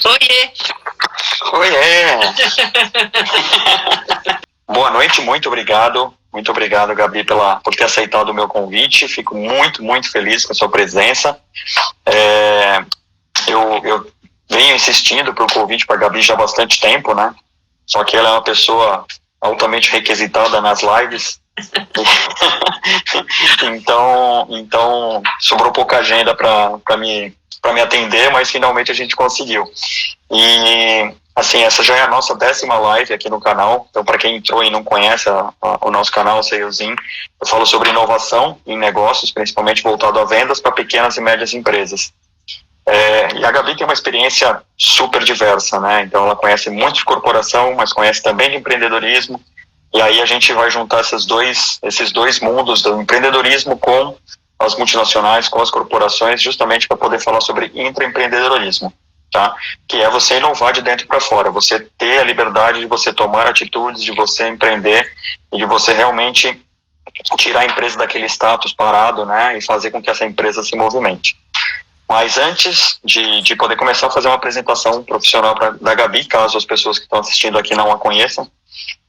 Oiê! Oiê! Boa noite, muito obrigado. Muito obrigado, Gabi, por ter aceitado o meu convite. Fico muito feliz com a sua presença. Eu venho insistindo pelo convite para a Gabi já há bastante tempo, né? Só que ela é uma pessoa altamente requisitada nas lives. então sobrou pouca agenda para me atender, mas finalmente a gente conseguiu. E assim, essa já é a nossa 10ª live aqui no canal. Então, para quem entrou e não conhece o nosso canal, Salesin, eu falo sobre inovação em negócios, principalmente voltado a vendas para pequenas e médias empresas. E a Gabi tem uma experiência super diversa, né? Então, ela conhece muito de corporação, mas conhece também de empreendedorismo. E aí a gente vai juntar esses dois mundos do empreendedorismo com as multinacionais, com as corporações, justamente para poder falar sobre intraempreendedorismo. Tá? Que é você inovar de dentro para fora, você ter a liberdade de você tomar atitudes, de você empreender e de você realmente tirar a empresa daquele status parado, né, e fazer com que essa empresa se movimente. Mas antes de poder começar a fazer uma apresentação profissional da Gabi, caso as pessoas que estão assistindo aqui não a conheçam,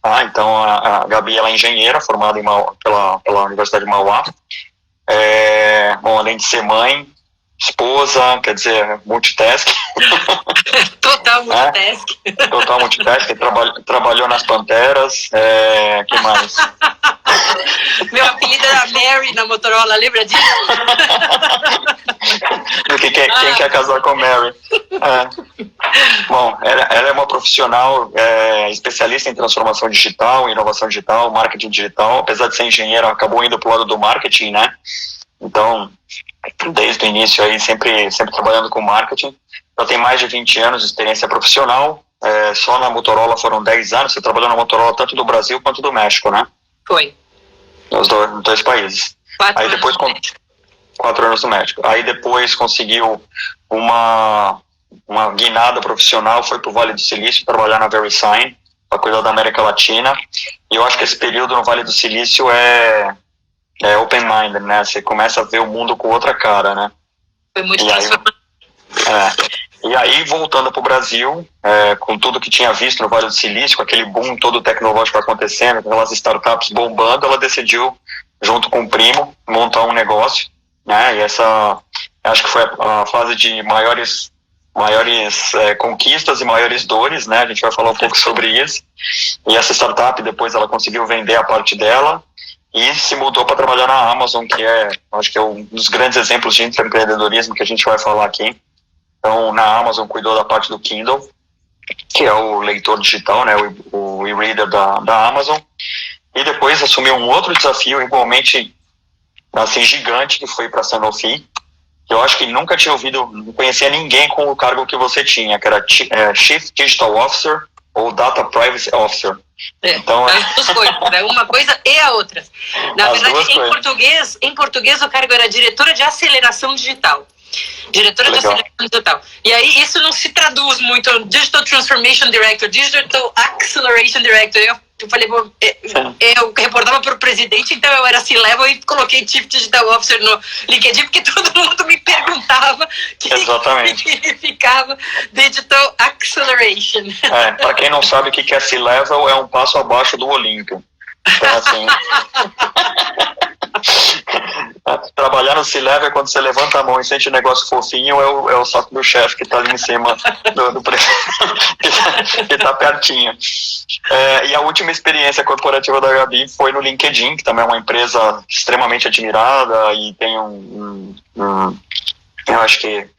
tá? Então a Gabi ela é engenheira formada pela Universidade de Mauá, além de ser mãe, esposa, quer dizer, multitask. Total multitask. Total multitask, trabalhou nas Panteras, que mais? Meu apelido era Mary na Motorola, lembra disso? Quem quer casar com Mary? Bom, ela é uma profissional especialista em transformação digital, inovação digital, marketing digital. Apesar de ser engenheira, acabou indo para o lado do marketing, né? Então, desde o início aí, sempre trabalhando com marketing. Ela tem mais de 20 anos de experiência profissional. Só na Motorola foram 10 anos. Você trabalhou na Motorola tanto do Brasil quanto do México, né? Foi. Nos dois países. 4 anos no México. Aí depois conseguiu uma guinada profissional, foi para o Vale do Silício trabalhar na VeriSign, para cuidar da América Latina. E eu acho que esse período no Vale do Silício é open-minded, né? Você começa a ver o mundo com outra cara, né? Foi muito transformador. E aí, voltando para o Brasil, com tudo que tinha visto no Vale do Silício, com aquele boom todo tecnológico acontecendo, com aquelas startups bombando, ela decidiu, junto com o primo, montar um negócio, né? E essa, acho que foi a fase de maiores conquistas e maiores dores, né? A gente vai falar um pouco sobre isso. E essa startup, depois ela conseguiu vender a parte dela, e se mudou para trabalhar na Amazon, que acho que é um dos grandes exemplos de empreendedorismo que a gente vai falar aqui. Então, na Amazon cuidou da parte do Kindle, que é o leitor digital, né, o e-reader da Amazon. E depois assumiu um outro desafio igualmente assim, gigante, que foi para a Sanofi. Eu acho que nunca tinha não conhecia ninguém com o cargo que você tinha, que era Chief Digital Officer ou Data Privacy Officer. Então, as duas coisas, né? Uma coisa e a outra. Na verdade, em português o cargo era diretora de aceleração digital. Diretora de aceleração digital. E aí isso não se traduz muito. Digital Transformation Director, Digital Acceleration Director. Eu falei, bom, eu reportava para o presidente, então eu era C-Level e coloquei Chief Digital Officer no LinkedIn, porque todo mundo me perguntava que significava Digital Acceleration. Para quem não sabe o que é C-Level, é um passo abaixo do Olímpio. Então, assim... Trabalhar no C-Level é quando você levanta a mão e sente um negócio fofinho, é o saco do chefe que está ali em cima que está pertinho. E a última experiência corporativa da Gabi foi no LinkedIn, que também é uma empresa extremamente admirada e tem eu acho que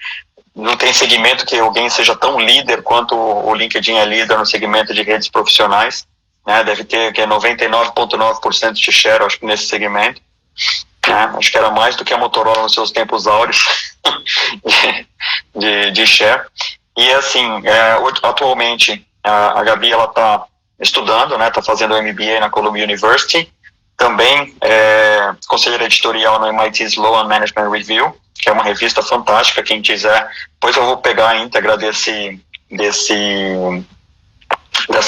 não tem segmento que alguém seja tão líder quanto o LinkedIn é líder no segmento de redes profissionais, né? Deve ter 99,9% de share, acho que nesse segmento. Acho que era mais do que a Motorola nos seus tempos áureos de share. E assim, atualmente a Gabi ela está estudando, né? Está fazendo o MBA na Columbia University. Também conselheira editorial no MIT Law and Management Review, que é uma revista fantástica. Quem quiser, depois eu vou pegar a íntegra dessa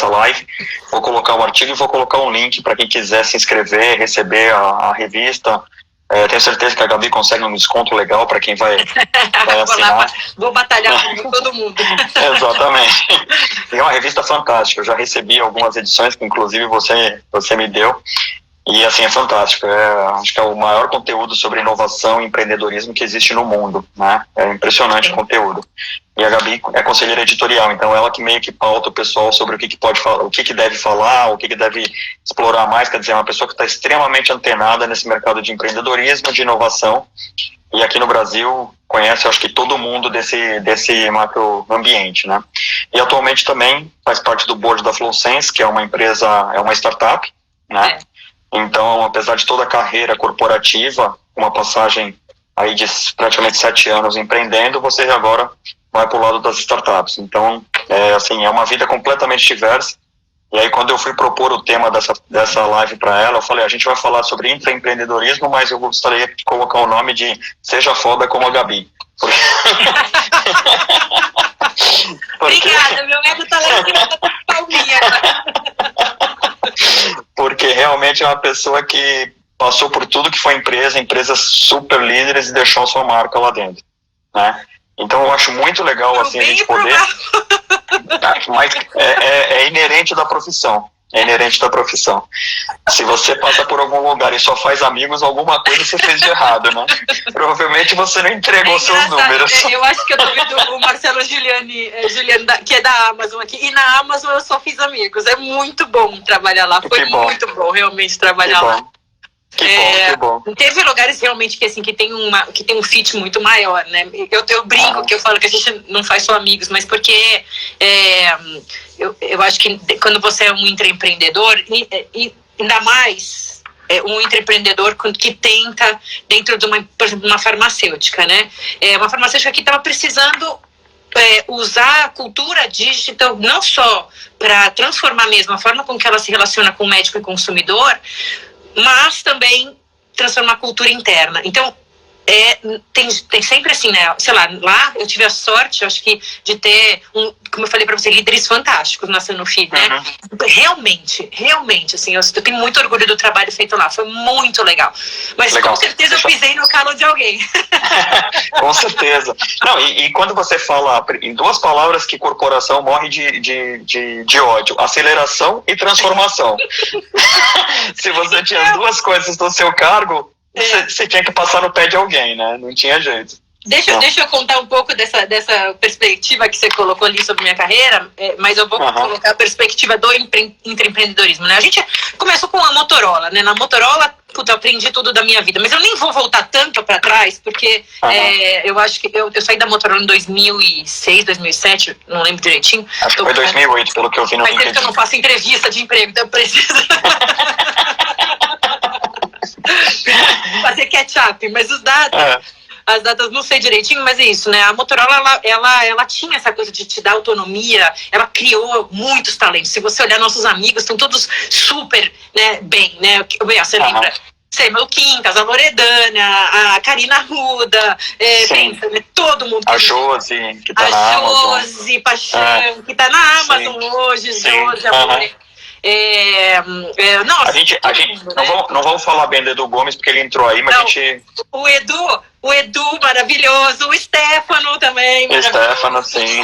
live, vou colocar o artigo e vou colocar um link para quem quiser se inscrever, receber a revista. Tenho certeza que a Gabi consegue um desconto legal para quem vai assinar. Vou batalhar com todo mundo. Exatamente. E é uma revista fantástica. Eu já recebi algumas edições que inclusive você me deu. E assim, é fantástico. Acho que é o maior conteúdo sobre inovação e empreendedorismo que existe no mundo, né? É impressionante o conteúdo. E a Gabi é conselheira editorial, então ela que meio que pauta o pessoal sobre o que pode falar, o que deve falar, o que deve explorar mais. Quer dizer, é uma pessoa que está extremamente antenada nesse mercado de empreendedorismo, de inovação. E aqui no Brasil conhece, acho que todo mundo desse macro ambiente, né? E atualmente também faz parte do board da FlowSense, que é uma empresa, é uma startup, né? Então, apesar de toda a carreira corporativa, uma passagem aí de praticamente 7 anos empreendendo, você agora vai para o lado das startups. Então, é uma vida completamente diversa. E aí, quando eu fui propor o tema dessa live para ela, eu falei, a gente vai falar sobre intraempreendedorismo, mas eu gostaria de colocar o nome de Seja Foda como a Gabi. Obrigada, meu ego tá lá em cima da palminha. Porque realmente é uma pessoa que passou por tudo que foi empresas super líderes e deixou sua marca lá dentro, né? Então eu acho muito legal assim a gente poder, mas é inerente da profissão. É inerente da profissão. Se você passa por algum lugar e só faz amigos, alguma coisa você fez de errado, né? Provavelmente você não entregou seus números. Eu acho que eu tô vendo o Marcelo Giuliani, que é da Amazon aqui. E na Amazon eu só fiz amigos. É muito bom trabalhar lá. Foi muito bom realmente trabalhar lá. Que bom. Teve lugares realmente que tem um fit muito maior, né? Eu brinco que eu falo que a gente não faz só amigos, mas porque eu acho que quando você é um intraempreendedor, e ainda mais um intraempreendedor que tenta dentro de por exemplo, uma farmacêutica, né? Uma farmacêutica que estava precisando usar a cultura digital não só para transformar mesmo a forma com que ela se relaciona com o médico e consumidor, mas também transformar a cultura interna. Então, tem sempre assim, né? Sei lá eu tive a sorte, acho que, de ter, como eu falei pra você, líderes fantásticos na Sanofi, né? Realmente, assim, eu tenho muito orgulho do trabalho feito lá, foi muito legal. Mas com certeza eu pisei no calo de alguém. Com certeza. Não, e quando você fala em 2 palavras que corporação morre de ódio, aceleração e transformação. Se você tinha as 2 coisas no seu cargo, você tinha que passar no pé de alguém, né? Não tinha jeito. Deixa eu contar um pouco dessa perspectiva que você colocou ali sobre minha carreira, mas eu vou colocar a perspectiva do intraempreendedorismo, né? A gente começou com a Motorola, né? Na Motorola, eu aprendi tudo da minha vida, mas eu nem vou voltar tanto para trás, porque eu acho que eu saí da Motorola em 2006, 2007, não lembro direitinho. Acho que foi 2008, pelo que eu vi no LinkedIn. Faz tempo que eu não faço entrevista de emprego, então eu preciso fazer catch-up, mas os dados... As datas não sei direitinho, mas é isso, né? A Motorola, ela tinha essa coisa de te dar autonomia, ela criou muitos talentos. Se você olhar nossos amigos, estão todos super, né, bem, né? Você lembra? O Quincas, a Loredana, a Karina Arruda, pensa, né? Todo mundo. A Josi, que tá na Amazon. A Josi Paixão, que tá na Amazon hoje, Josi, amor. Nossa, a gente não vamos falar bem do Edu Gomes, porque ele entrou aí, mas a gente... O Edu maravilhoso, o Stefano também. O Stefano, sim.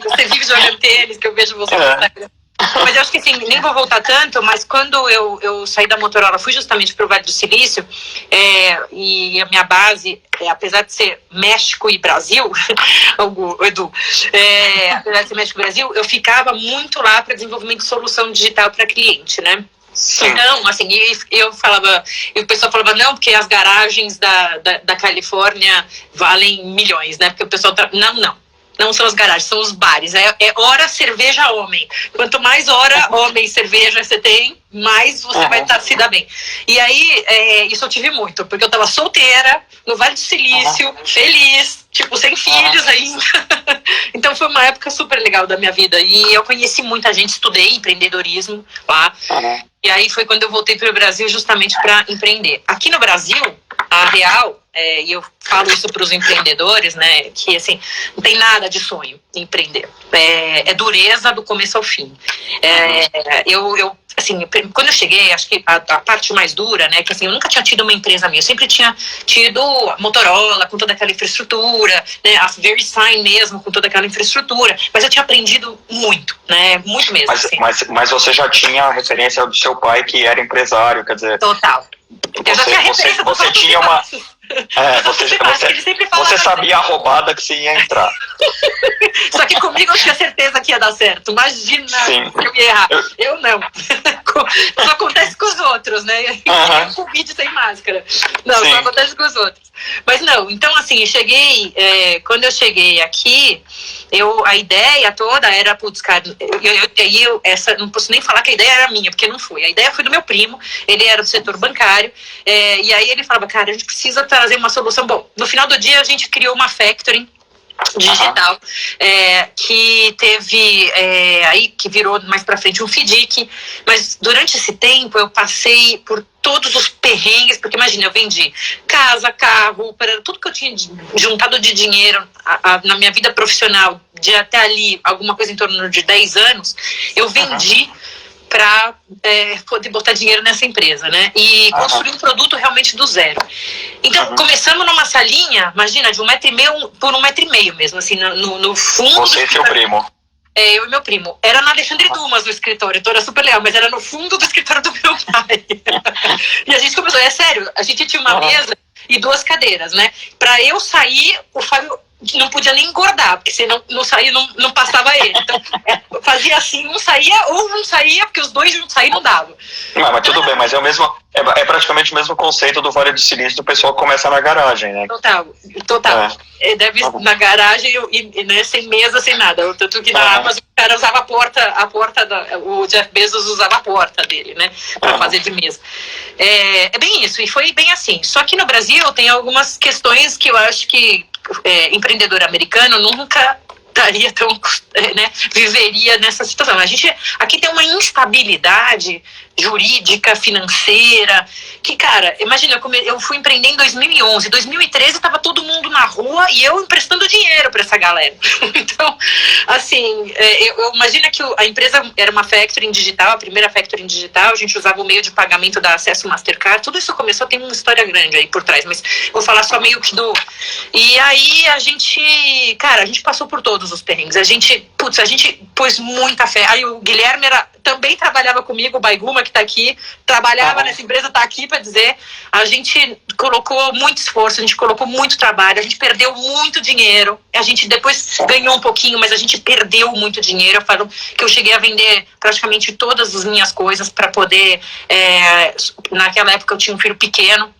Você vive jogando tênis, que eu vejo você no Instagram. Mas eu acho que assim, nem vou voltar tanto, mas quando eu saí da Motorola, fui justamente para o Vale do Silício, e a minha base, apesar de ser México e Brasil, o Edu, apesar de ser México e Brasil, eu ficava muito lá para desenvolvimento de solução digital para cliente, né? Sim. Não, assim, eu falava, e o pessoal falava, não, porque as garagens da Califórnia valem milhões, né? Porque o pessoal não são as garagens, são os bares. É hora cerveja homem. Quanto mais hora homem cerveja você tem, mais você vai se dar bem. E aí, isso eu tive muito, porque eu tava solteira, no Vale do Silício, feliz, tipo, sem filhos ainda. Então foi uma época super legal da minha vida. E eu conheci muita gente, estudei empreendedorismo lá. E aí foi quando eu voltei para o Brasil justamente para empreender. Aqui no Brasil, a real, e eu falo isso para os empreendedores, né, que assim, não tem nada de sonho empreender. É dureza do começo ao fim. Assim, quando eu cheguei, acho que a parte mais dura, né, que assim, eu nunca tinha tido uma empresa minha, eu sempre tinha tido a Motorola com toda aquela infraestrutura, né, a VeriSign mesmo com toda aquela infraestrutura, mas eu tinha aprendido muito, né, muito mesmo. Mas você já tinha a referência do seu pai que era empresário, quer dizer... Total. Eu já tinha referência do você tinha uma... você sabia a roubada que você ia entrar. Só que comigo eu tinha certeza que ia dar certo. Imagina que eu ia errar. Eu não. Só acontece com os outros, né? Com vídeo sem máscara. Não, só acontece com os outros. Mas não, então assim, quando eu cheguei aqui, a ideia toda era, putz, cara, não posso nem falar que a ideia era minha, porque não foi. A ideia foi do meu primo, ele era do setor bancário, e aí ele falava, cara, a gente precisa trazer uma solução. Bom, no final do dia a gente criou uma factory digital, que teve aí que virou mais pra frente um FDIC, mas durante esse tempo eu passei por todos os perrengues, porque imagina, eu vendi casa, carro, tudo que eu tinha juntado de dinheiro na minha vida profissional, de até ali, alguma coisa em torno de 10 anos, eu vendi para poder botar dinheiro nessa empresa, né? E construir um produto realmente do zero. Então, começamos numa salinha, imagina, de 1,5 m por 1,5 m mesmo, assim, no fundo. Você e seu primo. Eu e meu primo. Era na Alexandre Dumas no escritório, então era super legal, mas era no fundo do escritório do meu pai. E a gente começou, sério, a gente tinha uma mesa e 2 cadeiras, né? Pra eu sair, o Fábio não podia nem engordar, porque senão não saía, não passava ele. Então, fazia assim, um saía ou não saía, porque os dois não saíam, não dava. Não, mas tudo bem, mas é praticamente o mesmo conceito do Vale do Silício, do pessoal que começa na garagem, né? Total. Deve na garagem e né, sem mesa, sem nada. Tanto que na Amazon o cara usava o Jeff Bezos usava a porta dele, né? Pra fazer de mesa. É bem isso, e foi bem assim. Só que no Brasil tem algumas questões que eu acho que empreendedor americano nunca estaria tão, né, viveria nessa situação. A gente aqui tem uma instabilidade jurídica, financeira, que, cara, imagina, eu fui empreender em 2011, 2013 estava todo mundo na rua e eu emprestando dinheiro para essa galera. Então, assim, eu imagino que a empresa era uma factoring digital, a primeira factoring digital, a gente usava o meio de pagamento da Acesso Mastercard, tudo isso começou, tem uma história grande aí por trás, mas vou falar só meio que E aí a gente passou por todos os perrengues, a gente pôs muita fé, aí o Guilherme também trabalhava comigo, o Baiguma, que está aqui, trabalhava nessa empresa, está aqui para dizer, a gente colocou muito esforço, a gente colocou muito trabalho, a gente perdeu muito dinheiro, a gente depois ganhou um pouquinho, mas a gente perdeu muito dinheiro. Eu falo que eu cheguei a vender praticamente todas as minhas coisas para poder, naquela época eu tinha um filho pequeno,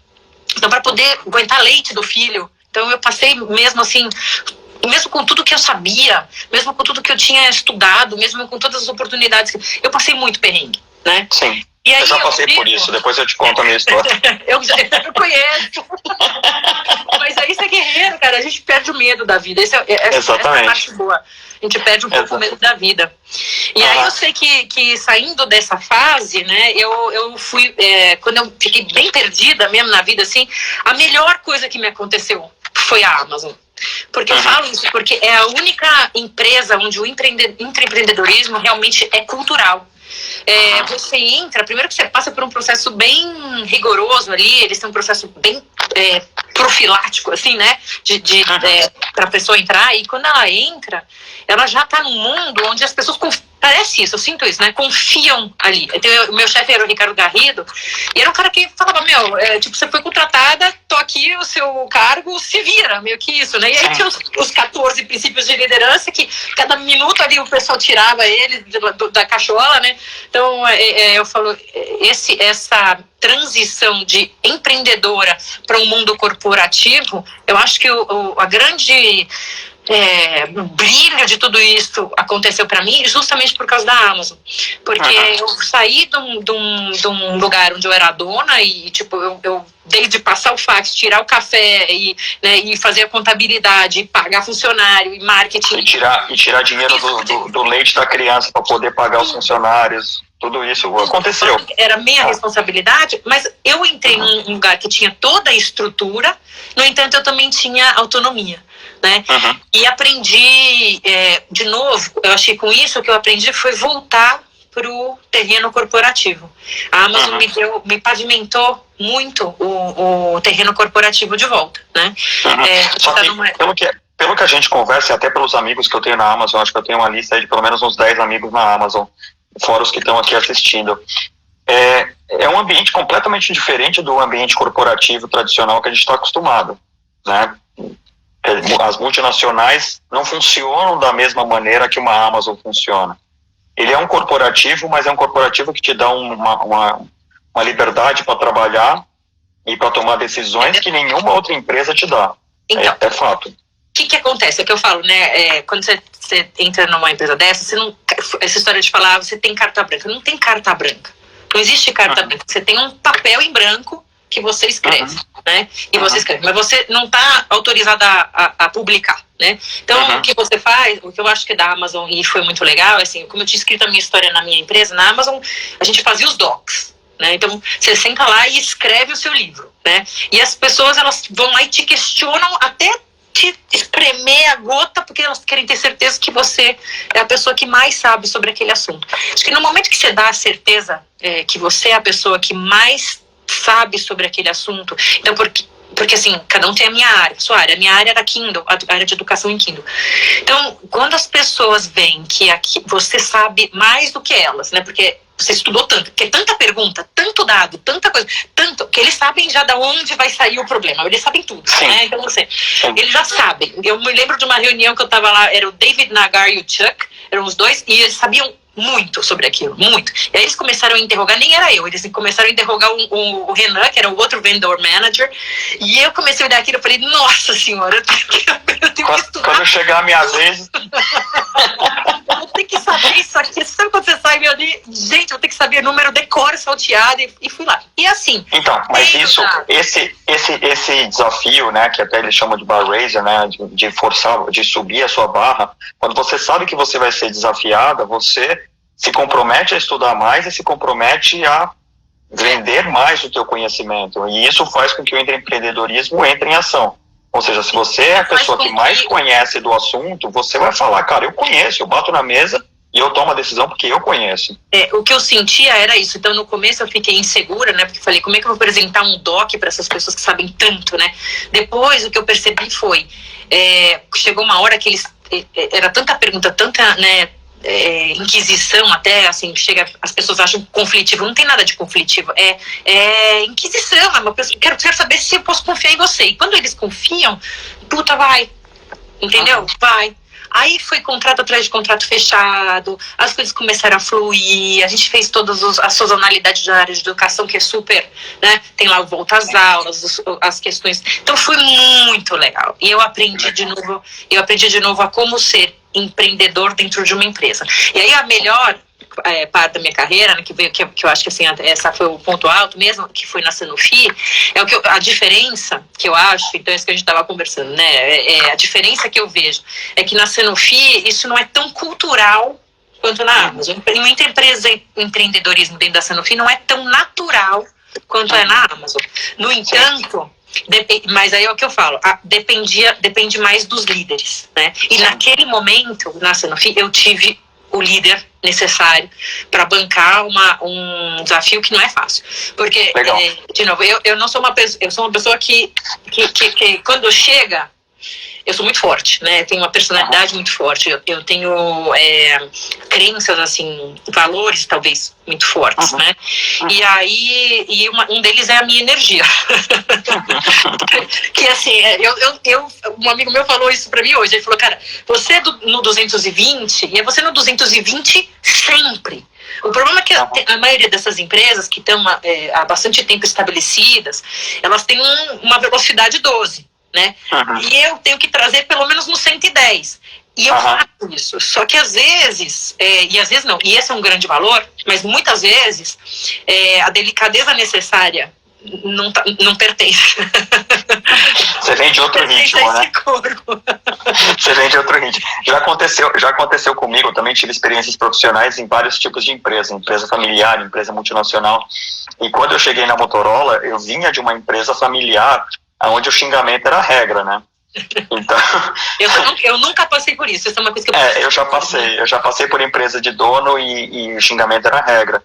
então para poder aguentar leite do filho, então eu passei mesmo assim, mesmo com tudo que eu sabia, mesmo com tudo que eu tinha estudado, mesmo com todas as oportunidades, eu passei muito perrengue, né? Sim. E aí eu já passei por isso, depois eu te conto a minha história. eu conheço. Mas aí você é guerreiro, cara, a gente perde o medo da vida. Essa é a parte boa. A gente perde um pouco o medo da vida. E aí eu sei que saindo dessa fase, né, eu fui, quando eu fiquei bem perdida mesmo na vida, assim, a melhor coisa que me aconteceu foi a Amazon. Porque eu falo isso porque é a única empresa onde o empreendedorismo realmente é cultural. Você entra, primeiro que você passa por um processo bem rigoroso ali, eles têm um processo bem profilático, assim, né, para a pessoa entrar, e quando ela entra, ela já está num mundo onde as pessoas parece isso, eu sinto isso, né? Confiam ali. Então, o meu chefe era o Ricardo Garrido, e era um cara que falava, tipo, você foi contratada, tô aqui, o seu cargo, se vira, meio que isso, né? E aí tinha os 14 princípios de liderança, que cada minuto ali o pessoal tirava ele da cachola, né? Então, eu falo, essa transição de empreendedora para um mundo corporativo, eu acho que a grande... o brilho de tudo isso aconteceu para mim justamente por causa da Amazon, porque eu saí de um lugar onde eu era dona e tipo eu desde passar o fax, tirar o café e fazer a contabilidade, e pagar funcionário e marketing e tirar dinheiro do leite da criança para poder pagar os funcionários. Tudo isso aconteceu. Era minha responsabilidade, mas eu entrei num lugar que tinha toda a estrutura, no entanto eu também tinha autonomia, né? E aprendi, de novo, eu achei com isso que eu aprendi foi voltar pro terreno corporativo. A Amazon me pavimentou muito o terreno corporativo de volta, né? Só que, pelo que a gente conversa, e até pelos amigos que eu tenho na Amazon, acho que eu tenho uma lista aí de pelo menos uns 10 amigos na Amazon, fora os que estão aqui assistindo. É um ambiente completamente diferente do ambiente corporativo tradicional que a gente está acostumado, né? As multinacionais não funcionam da mesma maneira que uma Amazon funciona. Ele é um corporativo, mas é um corporativo que te dá uma liberdade para trabalhar e para tomar decisões que nenhuma outra empresa te dá. Então, é fato. O que acontece? É que eu falo, né? Quando você entra numa empresa dessa, você não, essa história de falar, você tem carta branca. Não tem carta branca. Não existe carta branca. Você tem um papel em branco que você escreve, né? E você escreve, mas você não está autorizada a publicar, né? Então, o que você faz, o que eu acho que é da Amazon, e foi muito legal, assim, como eu tinha escrito a minha história na minha empresa, na Amazon, a gente fazia os docs, né? Então, você senta lá e escreve o seu livro, né? E as pessoas, elas vão lá e te questionam até te espremer a gota, porque elas querem ter certeza que você é a pessoa que mais sabe sobre aquele assunto. Acho que no momento que você dá a certeza que você é a pessoa que mais sabe sobre aquele assunto, então porque assim, cada um tem a minha área, sua área, a minha área era Kindle, a área de educação em Kindle. Então, quando as pessoas veem que aqui você sabe mais do que elas, né, porque você estudou tanto, porque é tanta pergunta, tanto dado, tanta coisa, tanto, que eles sabem já de onde vai sair o problema, eles sabem tudo, né, então eles já sabem. Eu me lembro de uma reunião que eu tava lá, era o David Nagar e o Chuck, eram os dois, e eles sabiam muito sobre aquilo, muito. E aí eles começaram a interrogar, nem era eu, eles começaram a interrogar o Renan, que era o outro vendor manager, e eu comecei a olhar aquilo e falei, nossa senhora, eu tenho que estudar. Quando chegar a minha vez... Eu vou ter que saber isso aqui, sabe quando você sai, gente, eu tenho que saber número, decoro, salteado, e fui lá. E assim... Então, mas esse desafio, né, que até eles chamam de bar raiser, né, de forçar, de subir a sua barra, quando você sabe que você vai ser desafiada, você se compromete a estudar mais e se compromete a vender mais o teu conhecimento. E isso faz com que o empreendedorismo entre em ação. Ou seja, se você é a pessoa que mais conhece do assunto, você vai falar, cara, eu conheço, eu bato na mesa e eu tomo a decisão porque eu conheço. O que eu sentia era isso. Então, no começo eu fiquei insegura, né? Porque falei, como é que eu vou apresentar um doc para essas pessoas que sabem tanto, né? Depois, o que eu percebi foi, chegou uma hora que eles... Era tanta pergunta, tanta, né... inquisição até, assim, chega, as pessoas acham conflitivo, não tem nada de conflitivo, é inquisição, é uma pessoa, quero saber se eu posso confiar em você, e quando eles confiam, puta, vai, entendeu? Vai. Aí foi contrato atrás de contrato fechado, as coisas começaram a fluir, a gente fez todas as sazonalidades da área de educação, que é super, né, tem lá o volta às aulas, as questões, então foi muito legal, e eu aprendi de novo a como ser empreendedor dentro de uma empresa. E aí a melhor parte da minha carreira, né, que eu acho que assim, essa foi o ponto alto mesmo, que foi na Sanofi, a diferença que eu acho, então é isso que a gente estava conversando, né, a diferença que eu vejo é que na Sanofi isso não é tão cultural quanto na Amazon. Em muita empresa, empreendedorismo dentro da Sanofi não é tão natural quanto é na Amazon. No entanto, mas aí é o que eu falo, depende mais dos líderes, né? E naquele momento, na Sanofi, eu tive o líder necessário para bancar um desafio que não é fácil. Porque, de novo, eu não sou uma pessoa, eu sou uma pessoa que quando chega, eu sou muito forte, né? Eu tenho uma personalidade muito forte. Eu tenho crenças, assim, valores talvez muito fortes, né? E aí, um deles é a minha energia. Que assim, um amigo meu falou isso pra mim hoje. Ele falou, cara, você é no 220 e é você no 220 sempre. O problema é que a maioria dessas empresas que estão há bastante tempo estabelecidas, elas têm uma velocidade 12. Né? E eu tenho que trazer pelo menos no 110. E eu faço isso. Só que às vezes, e às vezes não, e esse é um grande valor, mas muitas vezes a delicadeza necessária não pertence. Você vem de outro ritmo, né? Você vem de outro ritmo. Já aconteceu comigo, eu também tive experiências profissionais em vários tipos de empresa familiar, empresa multinacional. E quando eu cheguei na Motorola, eu vinha de uma empresa familiar onde o xingamento era a regra, né? Então, eu nunca passei por isso. Isso é uma coisa que eu eu já passei por empresa de dono e o xingamento era regra.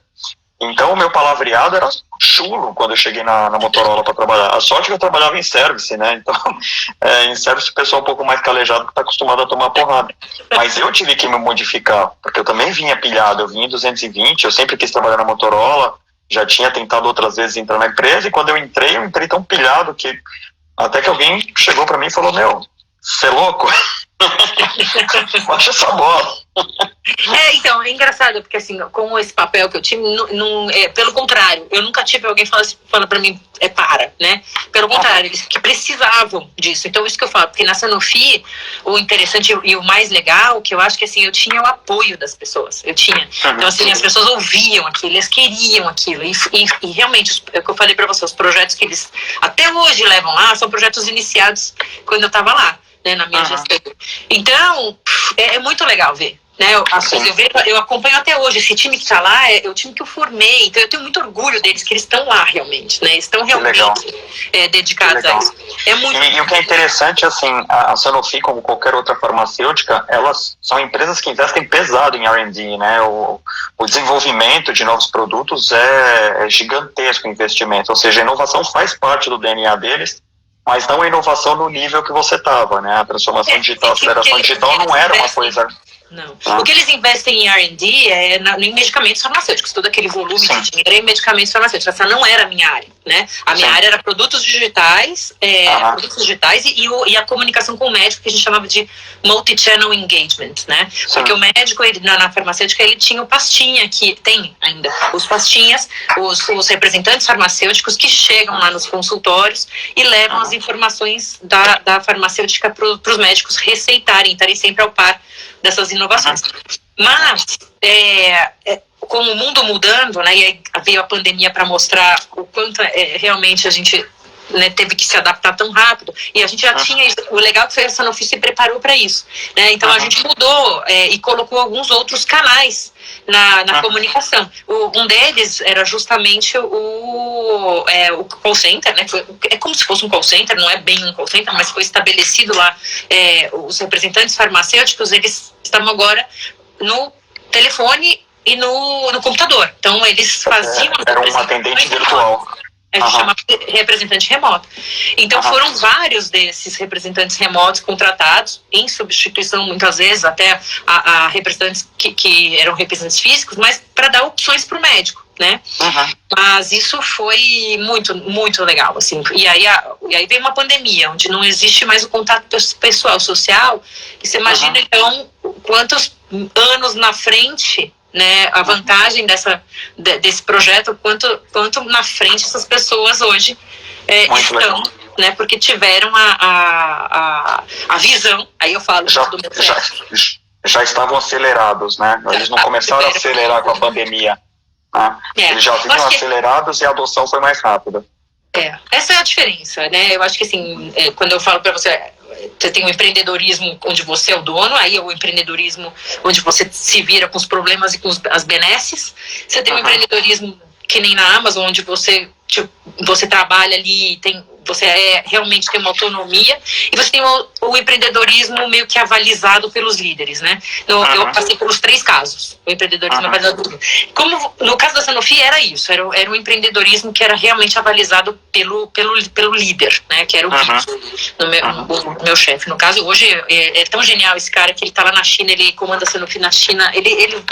Então, o meu palavreado era chulo quando eu cheguei na Motorola para trabalhar. A sorte é que eu trabalhava em service, né? Então, em service o pessoal é um pouco mais calejado que está acostumado a tomar porrada. Mas eu tive que me modificar, porque eu também vinha pilhado. Eu vinha em 220, eu sempre quis trabalhar na Motorola, já tinha tentado outras vezes entrar na empresa, e quando eu entrei tão pilhado que até que alguém chegou para mim e falou, meu, você é louco? Baixa essa bola. Então, é engraçado, porque assim, com esse papel que eu tive, pelo contrário, eu nunca tive alguém falando pra mim, para, né? Pelo contrário, eles que precisavam disso. Então, isso que eu falo, porque na Sanofi, o interessante e o mais legal, que eu acho que assim, eu tinha o apoio das pessoas, eu tinha. Então, assim, as pessoas ouviam aquilo, eles queriam aquilo, e realmente, é o que eu falei pra você, os projetos que eles até hoje levam lá, são projetos iniciados quando eu tava lá, né, na minha gestão. Então, é muito legal ver. Né, eu acompanho até hoje. Esse time que está lá é o time que eu formei, então eu tenho muito orgulho deles, que eles estão lá realmente, né? Eles estão realmente dedicados a isso. E o que é interessante, assim, a Sanofi, como qualquer outra farmacêutica, elas são empresas que investem pesado em R&D, né? O desenvolvimento de novos produtos é gigantesco investimento, ou seja, a inovação faz parte do DNA deles, mas não a inovação no nível que você estava, né? A transformação digital, a aceleração digital não era uma coisa... Não. O que eles investem em R&D é em medicamentos farmacêuticos. Todo aquele volume de dinheiro é em medicamentos farmacêuticos. Essa não era a minha área, né? A minha área era produtos digitais, e a comunicação com o médico, que a gente chamava de multi-channel engagement, né? Porque o médico, na farmacêutica, ele tinha o pastinha, que tem ainda os pastinhas, os representantes farmacêuticos que chegam lá nos consultórios e levam as informações da farmacêutica para os médicos receitarem, estarem sempre ao par dessas inovações. Mas, com o mundo mudando, né, e aí veio a pandemia para mostrar o quanto realmente a gente, né, teve que se adaptar tão rápido, e a gente já tinha isso. O legal que foi a Sanofi se preparou para isso, né? Então a gente mudou e colocou alguns outros canais na comunicação. Um deles era justamente o call center, né? É como se fosse um call center, não é bem um call center, mas foi estabelecido lá. Os representantes farmacêuticos, eles estavam agora no telefone e no computador. Então eles faziam... Era um atendente virtual. A gente chama de representante remoto. Então foram vários desses representantes remotos contratados, em substituição muitas vezes até a representantes que eram representantes físicos, mas para dar opções para o médico, né? Mas isso foi muito, muito legal, assim. E aí vem uma pandemia, onde não existe mais o contato pessoal, social, e você imagina então quantos anos na frente, né, a vantagem desse projeto, quanto na frente essas pessoas hoje estão, né, porque tiveram a visão, aí eu falo do meu já estavam acelerados, né? Eles não começaram a acelerar com a pandemia, né? Eles já vinham acelerados e a adoção foi mais rápida. Essa é a diferença, né? Eu acho que assim, quando eu falo para você tem o empreendedorismo onde você é o dono, aí é o empreendedorismo onde você se vira com os problemas e com as benesses. Você tem o empreendedorismo que nem na Amazon, onde você trabalha ali, você realmente tem uma autonomia, e você tem o empreendedorismo meio que avalizado pelos líderes, né? Eu passei pelos 3 casos, o empreendedorismo avalizado. Como no caso da Sanofi era isso, era um empreendedorismo que era realmente avalizado pelo líder, né? Que era o meu chefe. No caso, hoje é tão genial esse cara que ele tá lá na China, ele comanda a Sanofi na China, ele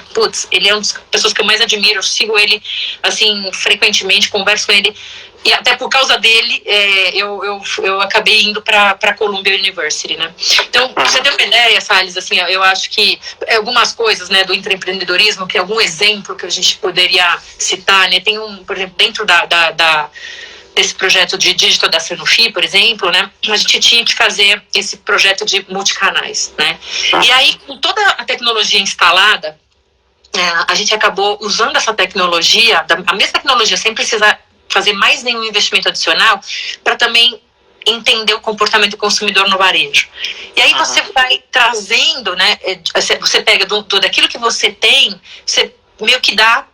é uma das pessoas que eu mais admiro, eu sigo ele assim frequentemente, converso com ele. E até por causa dele, eu acabei indo para a Columbia University, né? Então, pra você ter uma ideia, Salles, assim, eu acho que algumas coisas, né, do empreendedorismo, que é algum exemplo que a gente poderia citar, né? Tem por exemplo, dentro desse projeto de digital da Sanofi, por exemplo, né? A gente tinha que fazer esse projeto de multicanais, né? E aí, com toda a tecnologia instalada, a gente acabou usando essa tecnologia, a mesma tecnologia, sem precisar fazer mais nenhum investimento adicional, para também entender o comportamento do consumidor no varejo. E aí você vai trazendo, né, você pega daquilo que você tem, você meio que dá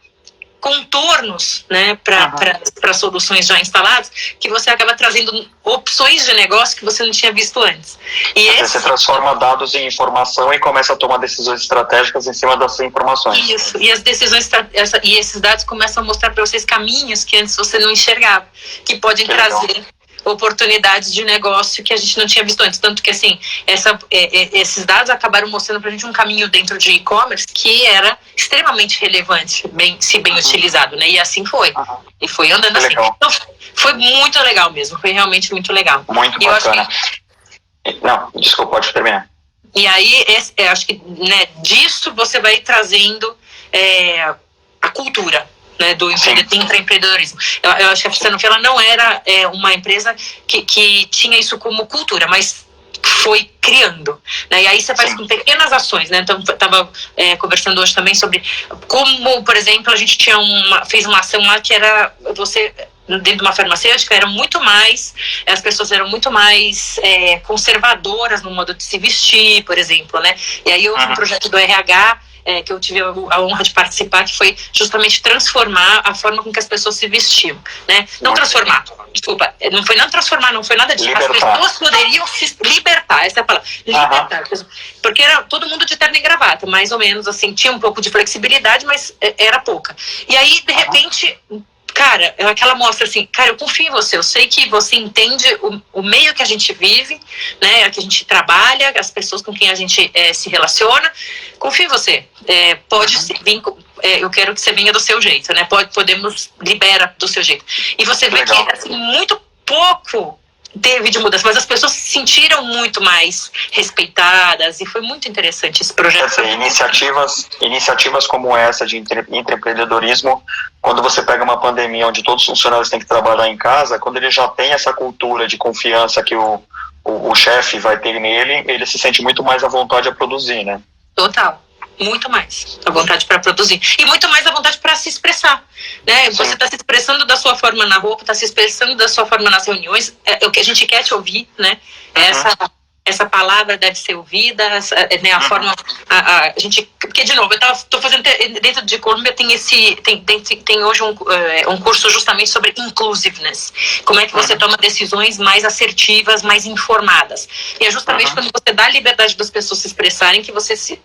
contornos, né, para soluções já instaladas, que você acaba trazendo opções de negócio que você não tinha visto antes. E você transforma dados em informação e começa a tomar decisões estratégicas em cima dessas informações. Isso, e as decisões e esses dados começam a mostrar para vocês caminhos que antes você não enxergava, que podem trazer oportunidades de negócio que a gente não tinha visto antes. Tanto que, assim, esses dados acabaram mostrando pra gente um caminho dentro de e-commerce que era extremamente relevante, se bem utilizado, né? E assim foi. E foi andando assim. Então, foi muito legal mesmo. Foi realmente muito legal. Muito bacana. Não, desculpa, pode terminar. E aí, acho que, né, disso você vai trazendo a cultura, né, do intraempreendedorismo. Eu acho que a Sanofi ela não era uma empresa que tinha isso como cultura, mas foi criando, né? E aí você faz com pequenas ações, né? Então, eu estava conversando hoje também sobre como, por exemplo, a gente fez uma ação lá que era dentro de uma farmacêutica, as pessoas eram muito mais conservadoras no modo de se vestir, por exemplo, né? E aí houve um projeto do RH que eu tive a honra de participar, que foi justamente transformar a forma com que as pessoas se vestiam, né? Não transformar, desculpa, não foi nada disso. Libertar. As pessoas poderiam se libertar, essa é a palavra, libertar, porque era todo mundo de terno e gravata, mais ou menos, assim, tinha um pouco de flexibilidade, mas era pouca. E aí, de repente, cara, aquela mostra assim, cara, eu confio em você, eu sei que você entende o meio que a gente vive, né, que a gente trabalha, as pessoas com quem a gente se relaciona, confio em você, pode vir, eu quero que você venha do seu jeito, né, libera do seu jeito. E você vê que assim, muito pouco teve de mudança, mas as pessoas se sentiram muito mais respeitadas e foi muito interessante esse projeto. Iniciativas como essa de intraempreendedorismo, quando você pega uma pandemia onde todos os funcionários têm que trabalhar em casa, quando ele já tem essa cultura de confiança que o chefe vai ter nele, ele se sente muito mais à vontade a produzir, né? Total. Muito mais a vontade para produzir e muito mais a vontade para se expressar, né? Você está se expressando da sua forma na roupa, está se expressando da sua forma nas reuniões, o que a gente quer te ouvir, né? Essa palavra deve ser ouvida, né? A forma a gente, porque de novo eu estou fazendo dentro de Colômbia tem hoje um curso justamente sobre inclusiveness, como é que você toma decisões mais assertivas, mais informadas, e é justamente quando você dá a liberdade das pessoas se expressarem que você se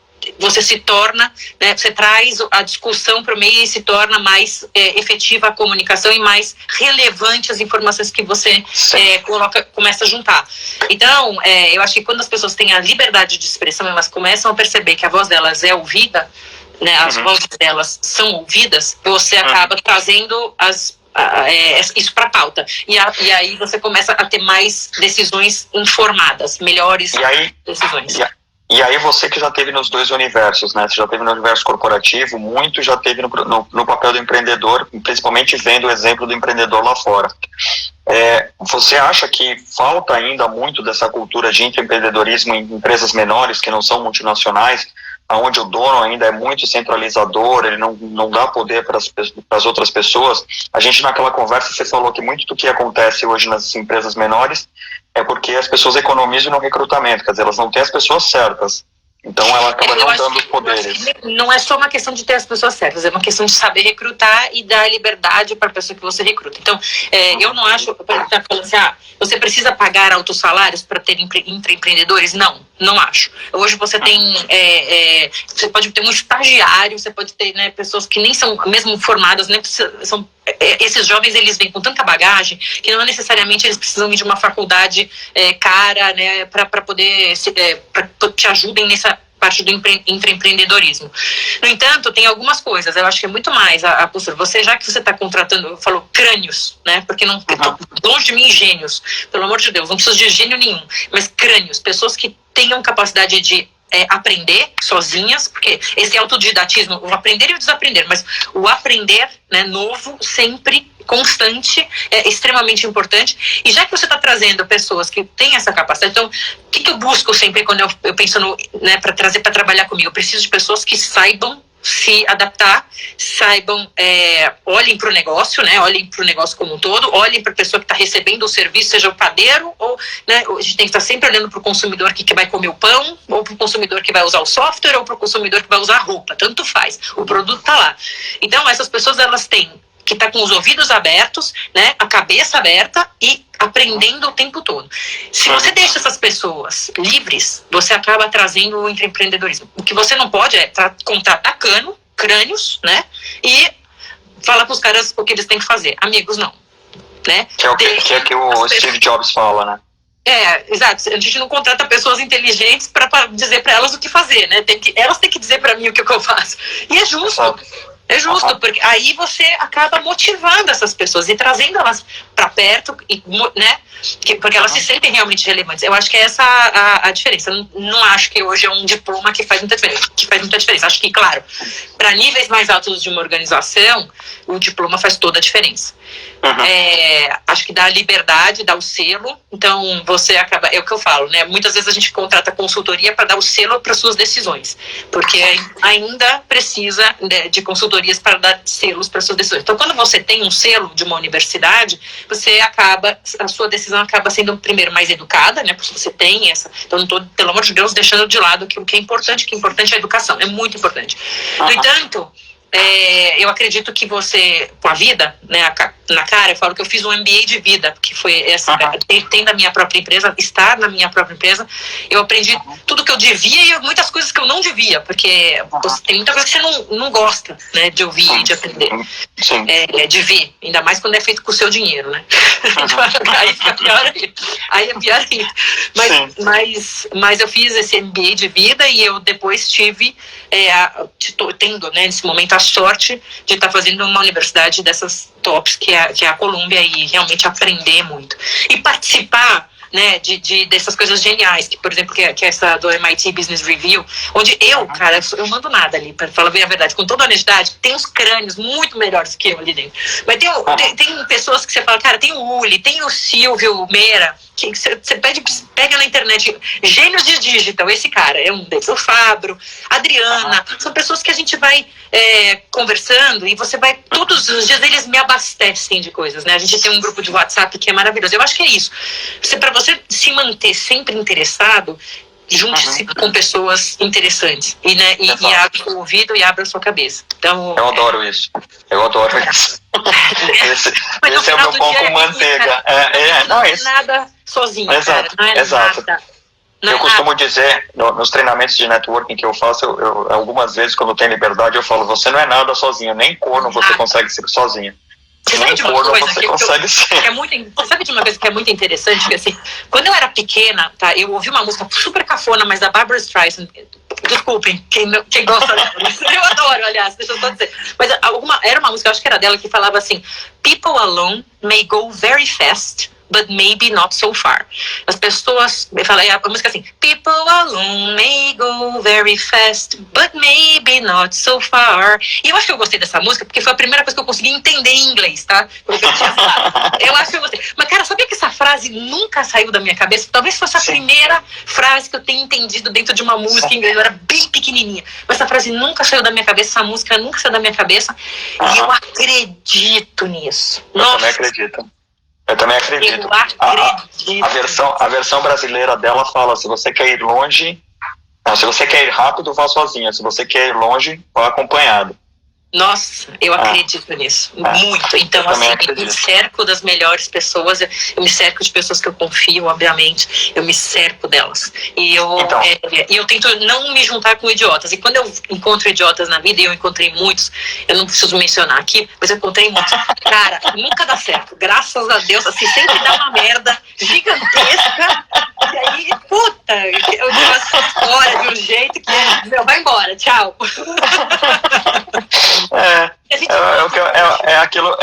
torna, né, você traz a discussão para o meio e se torna mais efetiva a comunicação e mais relevante as informações que você começa a juntar. Então, eu acho que quando as pessoas têm a liberdade de expressão, elas começam a perceber que a voz delas é ouvida, né, as vozes delas são ouvidas, você acaba trazendo isso para a pauta. E aí você começa a ter mais decisões informadas, melhores decisões. E aí você que já teve nos dois universos, né? Você já teve no universo corporativo, muito já teve no papel do empreendedor, principalmente vendo o exemplo do empreendedor lá fora. Você acha que falta ainda muito dessa cultura de empreendedorismo em empresas menores, que não são multinacionais, onde o dono ainda é muito centralizador, ele não dá poder para as outras pessoas? A gente naquela conversa, você falou que muito do que acontece hoje nas empresas menores é porque as pessoas economizam no recrutamento, quer dizer, elas não têm as pessoas certas. Então ela acaba não dando os poderes. Não é só uma questão de ter as pessoas certas, é uma questão de saber recrutar e dar liberdade para a pessoa que você recruta. Então, eu não acho, falando assim, você precisa pagar altos salários para ter intraempreendedores? Não acho. Hoje você tem, você pode ter um estagiário, você pode ter, né, pessoas que nem são mesmo formadas, né, esses jovens, eles vêm com tanta bagagem que não necessariamente eles precisam ir de uma faculdade cara, né, para poder te ajudem nessa parte do intraempreendedorismo. No entanto, tem algumas coisas, eu acho que é muito mais a postura. Já que você está contratando, falou crânios, né? Porque não, longe de mim, gênios. Pelo amor de Deus, não preciso de gênio nenhum. Mas crânios, pessoas que tenham capacidade de aprender sozinhas, porque esse autodidatismo, o aprender e o desaprender, mas o aprender, né, novo, sempre constante, é extremamente importante. E já que você está trazendo pessoas que têm essa capacidade, então, o que eu busco sempre quando eu penso para trazer para trabalhar comigo? Eu preciso de pessoas que saibam se adaptar, saibam, olhem para o negócio, né? Olhem para o negócio como um todo, olhem para a pessoa que está recebendo o serviço, seja o padeiro, ou, né, a gente tem que estar sempre olhando para o consumidor que vai comer o pão, ou para o consumidor que vai usar o software, ou para o consumidor que vai usar a roupa, tanto faz, o produto está lá. Então, essas pessoas, elas têm que estar com os ouvidos abertos, né, a cabeça aberta e aprendendo o tempo todo. Se você deixa essas pessoas livres, você acaba trazendo o empreendedorismo. O que você não pode é contratar crânios, né, e falar para os caras o que eles têm que fazer. Amigos, não. Né? Que é o que o Steve Jobs fala, né? Exato. A gente não contrata pessoas inteligentes para dizer para elas o que fazer, né? Elas têm que dizer para mim o que eu faço. E é justo. É justo, porque aí você acaba motivando essas pessoas e trazendo elas para perto, né? Porque elas se sentem realmente relevantes. Eu acho que é essa a diferença. Eu não acho que hoje é um diploma que faz muita diferença. Acho que, claro, para níveis mais altos de uma organização, o diploma faz toda a diferença. Acho que dá a liberdade, dá o selo. Então, você acaba... É o que eu falo, né? Muitas vezes a gente contrata consultoria para dar o selo para suas decisões. Porque ainda precisa, né, de consultorias para dar selos para suas decisões. Então, quando você tem um selo de uma universidade, a sua decisão acaba sendo, primeiro, mais educada, né? Porque você tem essa... Então, não estou, pelo amor de Deus, deixando de lado que o que é importante. O que é importante é a educação. É muito importante. No entanto... eu acredito que você, com a vida, né, na cara, eu falo que eu fiz um MBA de vida, porque foi essa, tem da minha própria empresa, está na minha própria empresa, eu aprendi tudo que eu devia e muitas coisas que eu não devia, porque tem muita coisa que você não gosta, né, de ouvir e de aprender, de ver, ainda mais quando é feito com o seu dinheiro, né, aí fica pior ainda, aí é pior ainda, mas eu fiz esse MBA de vida e eu depois tive, tendo, né, nesse momento, a sorte de estar fazendo uma universidade dessas tops, que é a Columbia, e realmente aprender muito. E participar, né, dessas coisas geniais, que, por exemplo, que é essa do MIT Business Review, onde eu mando nada ali, para falar bem a verdade, com toda honestidade, tem uns crânios muito melhores que eu ali dentro. Mas tem pessoas que você fala, cara, tem o Uli, tem o Silvio Meira, que você pega na internet, gênios de digital, esse cara é um deles, o Fabro, Adriana, são pessoas que a gente vai conversando e você vai, todos os dias eles me abastecem de coisas, né? A gente tem um grupo de WhatsApp que é maravilhoso. Eu acho que é isso. Para você se manter sempre interessado, junte-se com pessoas interessantes e abra o ouvido e abra a sua cabeça. Então, eu adoro isso. Esse é o meu pão com manteiga. Não é nada sozinho, exato, cara. Não é nada. Eu costumo dizer, nos treinamentos de networking que eu faço, eu algumas vezes, quando tem liberdade, eu falo, você não é nada sozinho, nem corno você consegue ser sozinho. Você sabe de uma coisa sabe de uma coisa que é muito interessante? Que, assim, quando eu era pequena, tá, eu ouvi uma música super cafona, mas da Barbra Streisand. Desculpem, quem gosta dela. Eu adoro, aliás, deixa eu só dizer. Mas era uma música, eu acho que era dela, que falava assim: People alone may go very fast, but maybe not so far. As pessoas, a música assim, people alone may go very fast, but maybe not so far. E eu acho que eu gostei dessa música porque foi a primeira coisa que eu consegui entender em inglês, tá? Porque eu tinha falado. Eu acho que eu gostei. Mas, cara, sabia que essa frase nunca saiu da minha cabeça? Talvez fosse a primeira frase que eu tenha entendido dentro de uma música em inglês. Eu era bem pequenininha. Mas essa frase nunca saiu da minha cabeça, essa música nunca saiu da minha cabeça. E eu acredito nisso. Eu também acredito. Eu acredito. A versão brasileira dela fala: se você quer ir longe, se você quer ir rápido, vá sozinha. Se você quer ir longe, vá acompanhado. Nossa, eu acredito nisso, muito. Então, assim, eu me cerco das melhores pessoas, eu me cerco de pessoas que eu confio, obviamente, eu me cerco delas. E eu tento não me juntar com idiotas. E quando eu encontro idiotas na vida, e eu encontrei muitos, eu não preciso mencionar aqui, mas eu encontrei muitos. Cara, nunca dá certo, graças a Deus, assim, sempre dá uma merda gigantesca. E aí, puta, eu digo essa história de um jeito que, vai embora, tchau. É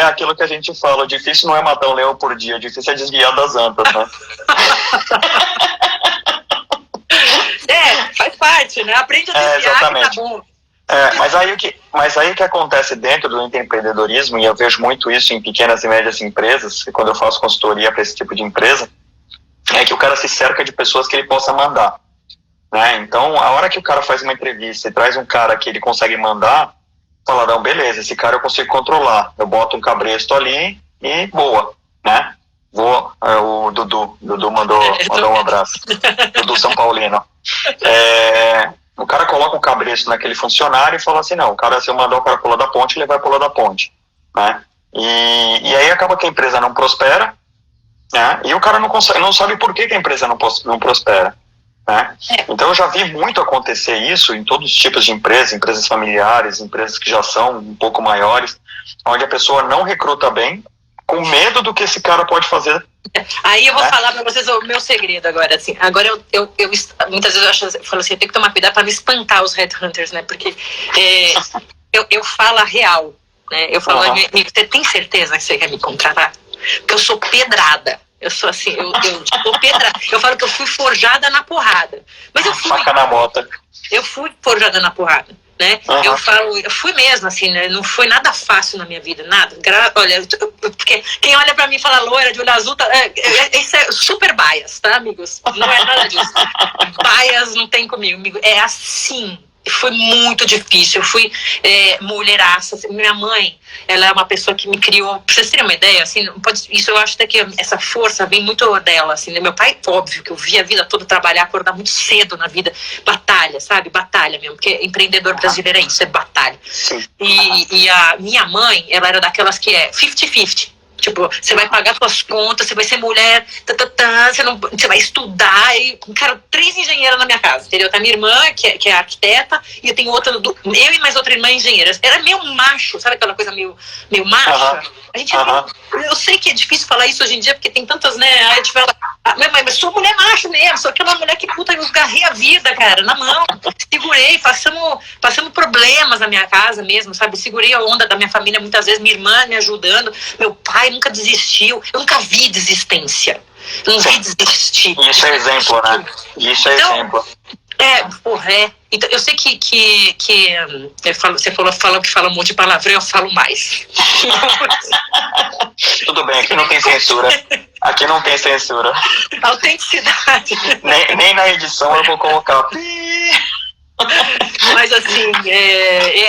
aquilo que a gente fala: difícil não é matar um leão por dia, difícil é desviar das antas, né? Faz parte, né? Aprende a desviar, exatamente. Que tá bom. Mas aí o que acontece dentro do empreendedorismo, e eu vejo muito isso em pequenas e médias empresas, quando eu faço consultoria para esse tipo de empresa, é que o cara se cerca de pessoas que ele possa mandar. né? Então, a hora que o cara faz uma entrevista e traz um cara que ele consegue mandar, fala, não, beleza, esse cara eu consigo controlar. Eu boto um cabresto ali e boa, né? O Dudu mandou um abraço. Dudu São Paulino. O cara coloca um cabresto naquele funcionário e fala assim, não, o cara, se eu mandar o cara pular da ponte, ele vai pular da ponte, né? E aí acaba que a empresa não prospera, né? E o cara não sabe por que a empresa não prospera, né? Então eu já vi muito acontecer isso em todos os tipos de empresas familiares, empresas que já são um pouco maiores, onde a pessoa não recruta bem, com medo do que esse cara pode fazer. Aí eu vou falar pra vocês o meu segredo agora, assim. Agora eu muitas vezes eu falo assim, eu tenho que tomar cuidado pra não espantar os headhunters, né? Porque eu falo a real, né? Eu falo, amigo, você tem certeza que você quer me contratar? Porque eu sou pedrada. Eu sou assim, eu sou pedrada. Eu falo que eu fui forjada na porrada. Mas eu fui. Faca na bota. Eu fui forjada na porrada. Né? Eu fui mesmo, assim, né? Não foi nada fácil na minha vida, nada. Olha, porque quem olha pra mim e fala loira de olho azul, isso é super bias, tá, amigos? Não é nada disso. Bias não tem comigo, é assim. Foi muito difícil, eu fui mulheraça. Minha mãe, ela é uma pessoa que me criou, pra vocês terem uma ideia, assim, isso eu acho até que essa força vem muito dela, assim, né? Meu pai, óbvio, que eu vi a vida toda trabalhar, acordar muito cedo na vida, batalha, sabe? Batalha mesmo, porque empreendedor brasileiro é isso, é batalha. E a minha mãe, ela era daquelas que é 50-50. Tipo, você vai pagar suas contas, você vai ser mulher, você vai estudar. E, cara, 3 engenheiras na minha casa, entendeu? Tá minha irmã, que é arquiteta, e eu tenho outra, eu e mais outra irmã engenheira. Era meio macho, sabe aquela coisa meio macha? A gente eu sei que é difícil falar isso hoje em dia, porque tem tantas, né? Aí a gente fala, mas sou mulher macho mesmo, sou aquela mulher que puta, eu esgarrei a vida, cara, na mão. Segurei, passamos problemas na minha casa mesmo, sabe? Segurei a onda da minha família muitas vezes, minha irmã me ajudando, meu pai nunca desistiu, eu nunca vi desistência. Eu não vi desistir. Isso é exemplo, né? Isso é exemplo. Então, eu sei que você falou que fala um monte de palavrão, eu falo mais. Tudo bem, aqui não tem censura. Aqui não tem censura. Autenticidade. Nem na edição eu vou colocar. Mas assim,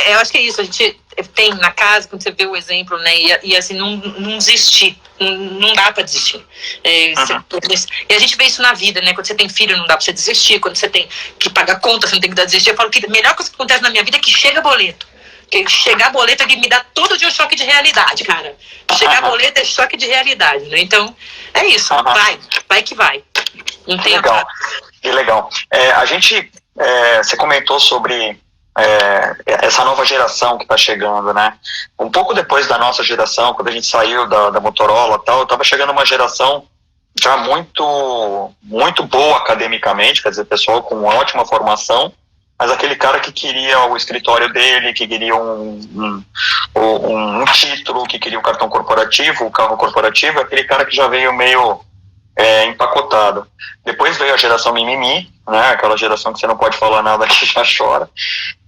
eu acho que é isso, a gente tem na casa, quando você vê o exemplo, né, e assim, não desistir, não dá pra desistir. E a gente vê isso na vida, né, quando você tem filho não dá pra você desistir, quando você tem que pagar conta, você não tem que desistir. Eu falo que a melhor coisa que acontece na minha vida é que chega boleto. Porque chegar boleto é que me dá todo dia um choque de realidade, cara. Chegar boleto é choque de realidade, né, então é isso, vai que vai. Não tem Que legal. A gente... você comentou sobre essa nova geração que está chegando, né? Um pouco depois da nossa geração, quando a gente saiu da Motorola e tal, estava chegando uma geração já muito, muito boa academicamente, quer dizer, pessoal com ótima formação, mas aquele cara que queria o escritório dele, que queria um título, que queria um cartão corporativo, o carro corporativo, aquele cara que já veio meio... empacotado. Depois veio a geração mimimi, né, aquela geração que você não pode falar nada que já chora.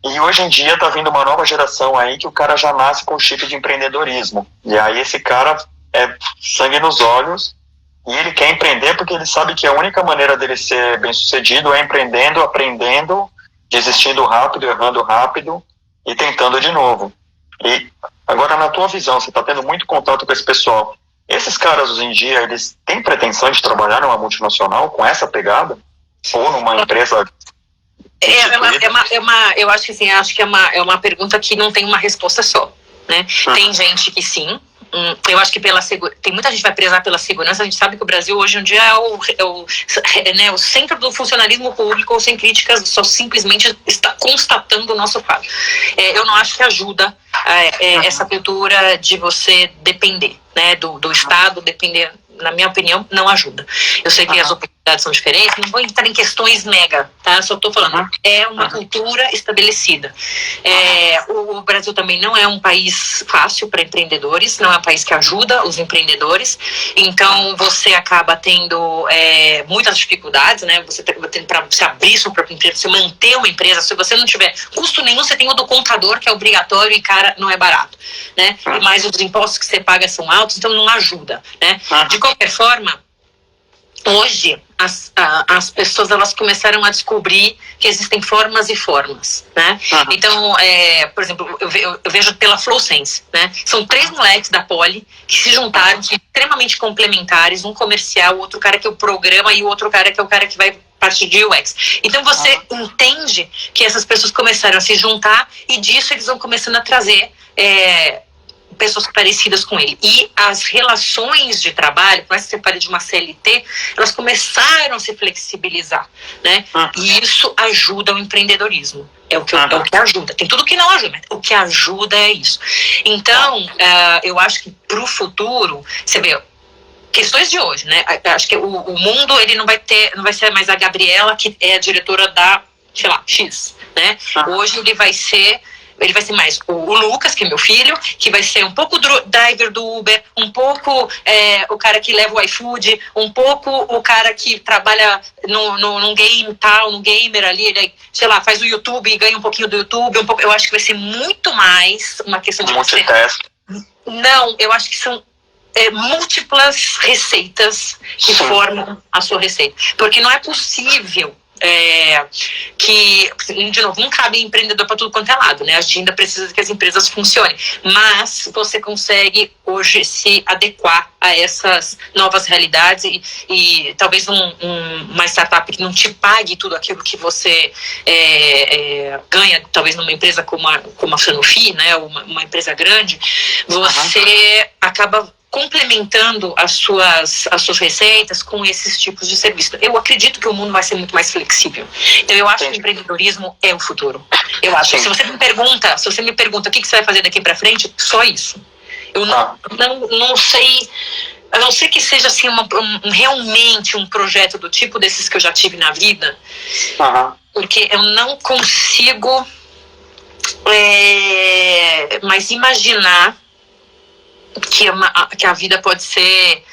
E hoje em dia tá vindo uma nova geração aí que o cara já nasce com o chip de empreendedorismo. E aí esse cara é sangue nos olhos e ele quer empreender porque ele sabe que a única maneira dele ser bem sucedido é empreendendo, aprendendo, desistindo rápido, errando rápido e tentando de novo. E agora, na tua visão, você tá tendo muito contato com esse pessoal. Esses caras, hoje em dia, eles têm pretensão de trabalhar numa multinacional com essa pegada? Ou numa empresa... Eu acho que assim, é uma pergunta que não tem uma resposta só, né? Tem gente que sim. Eu acho que tem muita gente que vai prezar pela segurança. A gente sabe que o Brasil hoje em dia é o centro do funcionalismo público, sem críticas, só simplesmente está constatando o nosso fato. Eu não acho que ajuda essa cultura de você depender, né, do Estado, depender. Na minha opinião, não ajuda. Eu sei que as oportunidades são diferentes, não vou entrar em questões mega, tá? Só estou falando, é uma cultura estabelecida. O Brasil também não é um país fácil para empreendedores, não é um país que ajuda os empreendedores, então você acaba tendo muitas dificuldades, né? Você tem para você abrir sua própria empresa, você manter uma empresa, se você não tiver custo nenhum, você tem o do contador, que é obrigatório e, cara, não é barato, né? E mais os impostos que você paga são altos, então não ajuda, né? De qualquer forma, hoje as pessoas elas começaram a descobrir que existem formas e formas, né? Então, por exemplo, eu vejo pela FlowSense, né? São 3 moleques da Poli que se juntaram, são extremamente complementares, um comercial, outro cara que é o programa e o outro cara que é o cara que vai parte de UX. Então você entende que essas pessoas começaram a se juntar e disso eles vão começando a trazer pessoas parecidas com ele. E as relações de trabalho, por mais que você fale de uma CLT, elas começaram a se flexibilizar, né? E isso ajuda o empreendedorismo. É o que ajuda. Tem tudo que não ajuda, mas o que ajuda é isso. Então, eu acho que para o futuro, você vê, questões de hoje, né? Acho que o mundo, ele não vai ser mais a Gabriela, que é a diretora da, sei lá, X, né? Hoje ele vai ser mais o Lucas, que é meu filho, que vai ser um pouco o driver do Uber, um pouco o cara que leva o iFood, um pouco o cara que trabalha num game tal, num gamer ali, ele, sei lá, faz o YouTube e ganha um pouquinho do YouTube, eu acho que vai ser muito mais uma questão de multitask. Não, eu acho que são múltiplas receitas que formam a sua receita. Porque não é possível que, de novo, não cabe empreendedor para tudo quanto é lado, né? A gente ainda precisa que as empresas funcionem, mas você consegue hoje se adequar a essas novas realidades e talvez uma startup que não te pague tudo aquilo que você ganha, talvez numa empresa como a Sanofi, né? Uma empresa grande, você acaba complementando as suas receitas com esses tipos de serviço. Eu acredito que o mundo vai ser muito mais flexível. Então eu acho que o empreendedorismo é o futuro. Eu acho. Se você me pergunta o que você vai fazer daqui para frente, só isso. Eu não sei, a não ser que seja assim realmente um projeto do tipo desses que eu já tive na vida, porque eu não consigo mais imaginar que a vida pode ser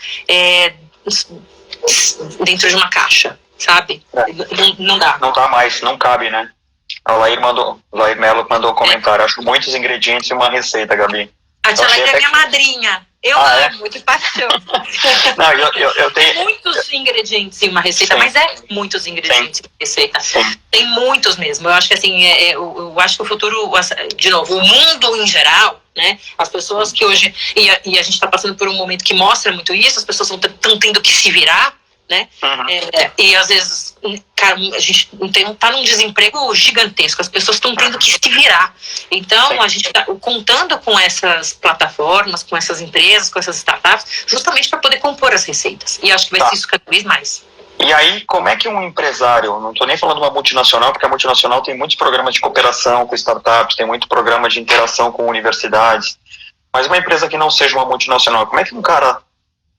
dentro de uma caixa, sabe? Não dá. Não dá mais, não cabe, né? A Lair Mello mandou um comentário. Acho muitos ingredientes em uma receita, Gabi. A tia Lair é minha madrinha. Eu amo de paixão. Não, eu tenho muitos ingredientes em uma receita, mas muitos ingredientes em receita. Tem muitos mesmo. Eu acho que assim, eu acho que o futuro, de novo, o mundo em geral, né? As pessoas que hoje, e a gente está passando por um momento que mostra muito isso, as pessoas estão tendo que se virar, né? E às vezes, cara, a gente tá num desemprego gigantesco, as pessoas estão tendo que se virar. Então, a gente está contando com essas plataformas, com essas empresas, com essas startups, justamente para poder compor as receitas. E acho que vai ser isso cada vez mais. E aí, como é que um empresário, não estou nem falando de uma multinacional, porque a multinacional tem muitos programas de cooperação com startups, tem muito programa de interação com universidades, mas uma empresa que não seja uma multinacional, como é que um cara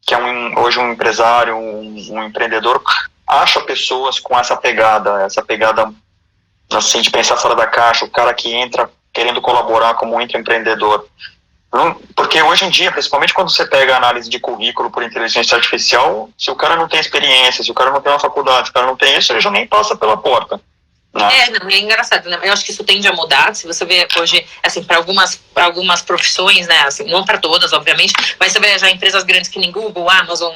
que é hoje um empresário, um empreendedor, acha pessoas com essa pegada assim, de pensar fora da caixa, o cara que entra querendo colaborar como intraempreendedor? Porque hoje em dia, principalmente quando você pega a análise de currículo por inteligência artificial, se o cara não tem experiência, se o cara não tem uma faculdade, se o cara não tem isso, ele já nem passa pela porta. É engraçado, né? Eu acho que isso tende a mudar. Se você vê hoje, assim, para algumas profissões, né? Assim, não para todas, obviamente, mas você vê já empresas grandes que nem Google, Amazon,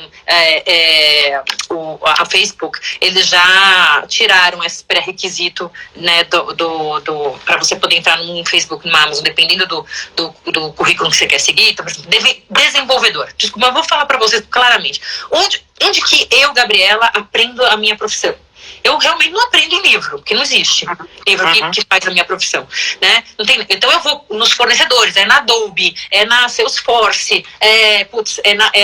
a Facebook, eles já tiraram esse pré-requisito, né? Para você poder entrar num Facebook, numa Amazon, dependendo do currículo que você quer seguir. Então, por exemplo, desenvolvedor. Desculpa, eu vou falar para vocês claramente. Onde que eu, Gabriela, aprendo a minha profissão? Eu realmente não aprendo em livro, porque não existe livro que faz a minha profissão, né? Não tem, então eu vou nos fornecedores, na Adobe, na Salesforce,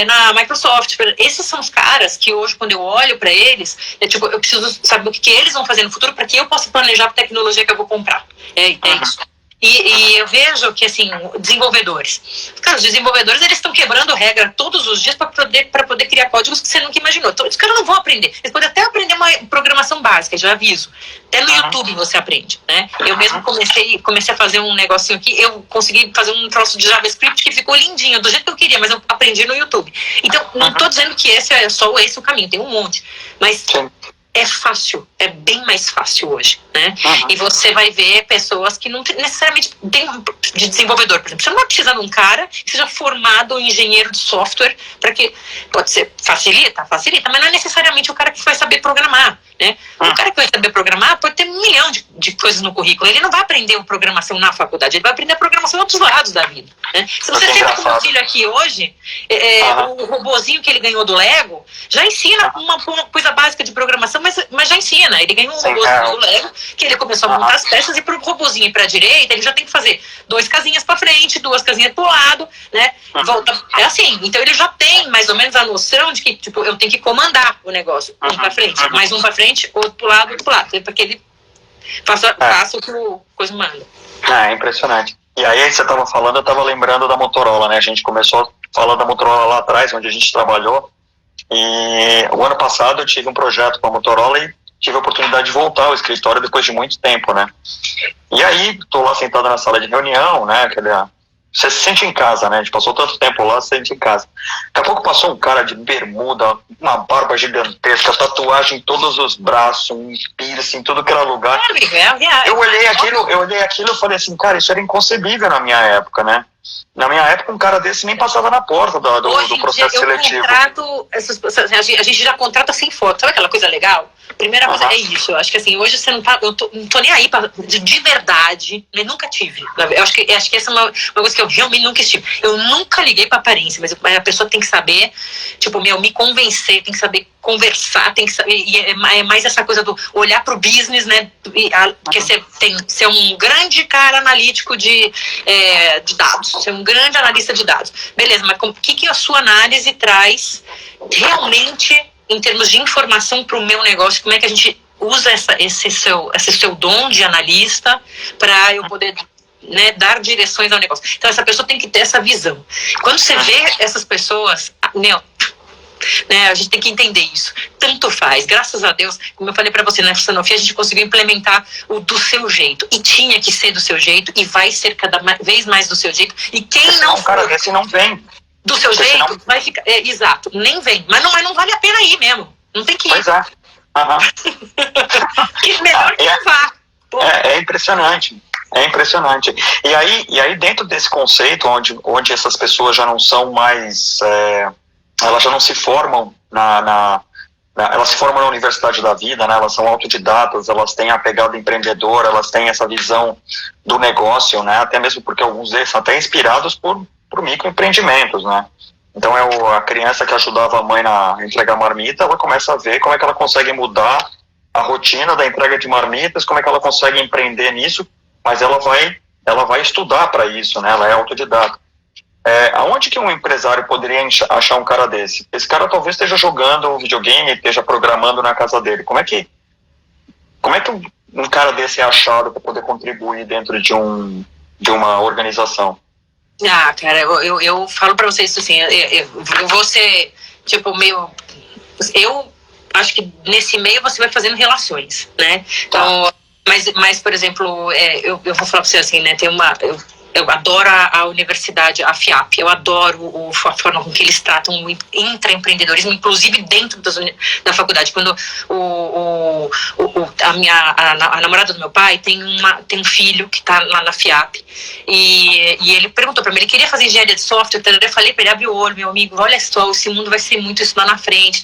na Microsoft. Esses são os caras que hoje, quando eu olho para eles, eu preciso saber o que eles vão fazer no futuro para que eu possa planejar a tecnologia que eu vou comprar. Isso. E eu vejo que, assim, desenvolvedores. Cara, os desenvolvedores, eles estão quebrando regra todos os dias para poder criar códigos que você nunca imaginou. Então, os caras não vão aprender. Eles podem até aprender uma programação básica, já aviso. Até no YouTube você aprende, né? Eu mesmo comecei a fazer um negocinho aqui, eu consegui fazer um troço de JavaScript que ficou lindinho, do jeito que eu queria, mas eu aprendi no YouTube. Então, não estou dizendo que esse é só esse o caminho, tem um monte. Mas é fácil, é bem mais fácil hoje, né? E você vai ver pessoas que não necessariamente tem de desenvolvedor, por exemplo. Você não vai precisar de um cara que seja formado em engenheiro de software para que, pode ser, facilita, mas não é necessariamente o cara que vai saber programar, né? O cara que vai saber programar pode ter 1 milhão de coisas no currículo. Ele não vai aprender programação na faculdade, ele vai aprender a programação em outros lados da vida, né? Se você senta com o meu filho aqui hoje, o robozinho que ele ganhou do Lego já ensina uma coisa básica de programação, mas já ensina. Ele ganhou um robozinho do Lego, que ele começou a montar as peças, e pro robozinho ir pra direita, ele já tem que fazer 2 casinhas pra frente, 2 casinhas pro lado, né? Volta. É assim, então ele já tem mais ou menos a noção de que, tipo, eu tenho que comandar o negócio. Um pra frente, mais um pra frente, outro pro lado, porque ele faça o que o coisa manda. É impressionante. E aí você estava falando, eu estava lembrando da Motorola, né? A gente começou falando da Motorola lá atrás, onde a gente trabalhou. E o ano passado eu tive um projeto com a Motorola e tive a oportunidade de voltar ao escritório depois de muito tempo, né? E aí, estou lá sentado na sala de reunião, né? Você se sente em casa, né? A gente passou tanto tempo lá, você se sente em casa. Daqui a pouco passou um cara de bermuda, uma barba gigantesca, tatuagem em todos os braços, um piercing em tudo que era lugar. Eu olhei aquilo e falei assim, cara, isso era inconcebível na minha época, né? Na minha época, um cara desse nem passava na porta do processo seletivo. A gente já contrata sem foto. Sabe aquela coisa legal? Primeira coisa é isso. Eu acho que assim, hoje você não tá. Não tô nem aí de verdade. Eu nunca tive. Eu acho que essa é uma coisa que eu realmente nunca estive. Eu nunca liguei pra aparência, mas a pessoa tem que saber, tipo, me convencer, tem que saber conversar, tem que saber. E é mais essa coisa do olhar pro business, né? Porque você tem que ser um grande cara analítico de dados. Ser um grande analista de dados. Beleza, mas o que a sua análise traz realmente em termos de informação para o meu negócio? Como é que a gente usa esse seu dom de analista para eu poder, né, dar direções ao negócio? Então essa pessoa tem que ter essa visão. Quando você vê essas pessoas, né, a gente tem que entender isso. Tanto faz, graças a Deus, como eu falei para você, na Sanofi a gente conseguiu implementar o do seu jeito, e tinha que ser do seu jeito, e vai ser cada vez mais do seu jeito. E quem não for, cara desse não vem do seu jeito, vai ficar, exato, nem vem, mas não vale a pena ir mesmo, não tem que ir. Pois é. Que melhor que não vá. É impressionante. É impressionante. E aí dentro desse conceito, onde essas pessoas já não são mais, elas já não se formam elas se formam na universidade da vida, né? Elas são autodidatas, elas têm a pegada empreendedora, elas têm essa visão do negócio, né? Até mesmo porque alguns deles são até inspirados por microempreendimentos, né? Então a criança que ajudava a mãe a entregar marmita, ela começa a ver como é que ela consegue mudar a rotina da entrega de marmitas, como é que ela consegue empreender nisso, mas ela vai estudar para isso, né? Ela é autodidata. Aonde que um empresário poderia achar um cara desse? Esse cara talvez esteja jogando videogame, esteja programando na casa dele. Como é que um cara desse é achado para poder contribuir dentro de uma organização? Cara, eu falo pra vocês isso assim, eu vou ser, tipo, meio... Eu acho que nesse meio você vai fazendo relações, né? Então, mas por exemplo, eu vou falar pra você assim, né? Eu adoro a universidade, a FIAP, eu adoro a forma com que eles tratam o intraempreendedorismo, inclusive dentro da faculdade. Quando a namorada do meu pai tem um filho que está lá na FIAP, e ele perguntou para mim, ele queria fazer engenharia de software, eu falei para ele, abre o olho, meu amigo, olha só, esse mundo vai ser muito isso lá na frente,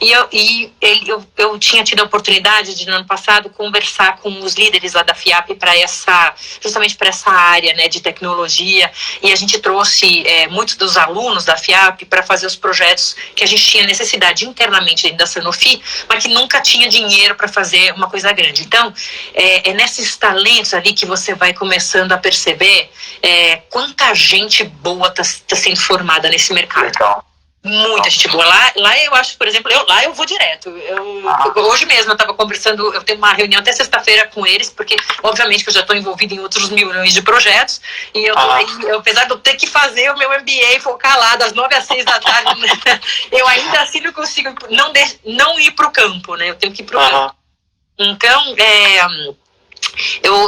e eu tinha tido a oportunidade de, no ano passado, conversar com os líderes lá da FIAP justamente para essa área, né, de tecnologia, e a gente trouxe muitos dos alunos da FIAP para fazer os projetos que a gente tinha necessidade internamente dentro da Sanofi, mas que nunca tinha dinheiro para fazer uma coisa grande. Então, é nesses talentos ali que você vai começando a perceber quanta gente boa está sendo formada nesse mercado. Legal. Muita gente boa. Lá eu acho, por exemplo, lá eu vou direto. Hoje mesmo eu estava conversando, eu tenho uma reunião até sexta-feira com eles, porque obviamente que eu já estou envolvida em outros milhões de projetos, e apesar de eu ter que fazer o meu MBA, focar lá das 9 às 6 da tarde, né, eu ainda assim não consigo não ir para o campo, né? Eu tenho que ir para o campo. Então,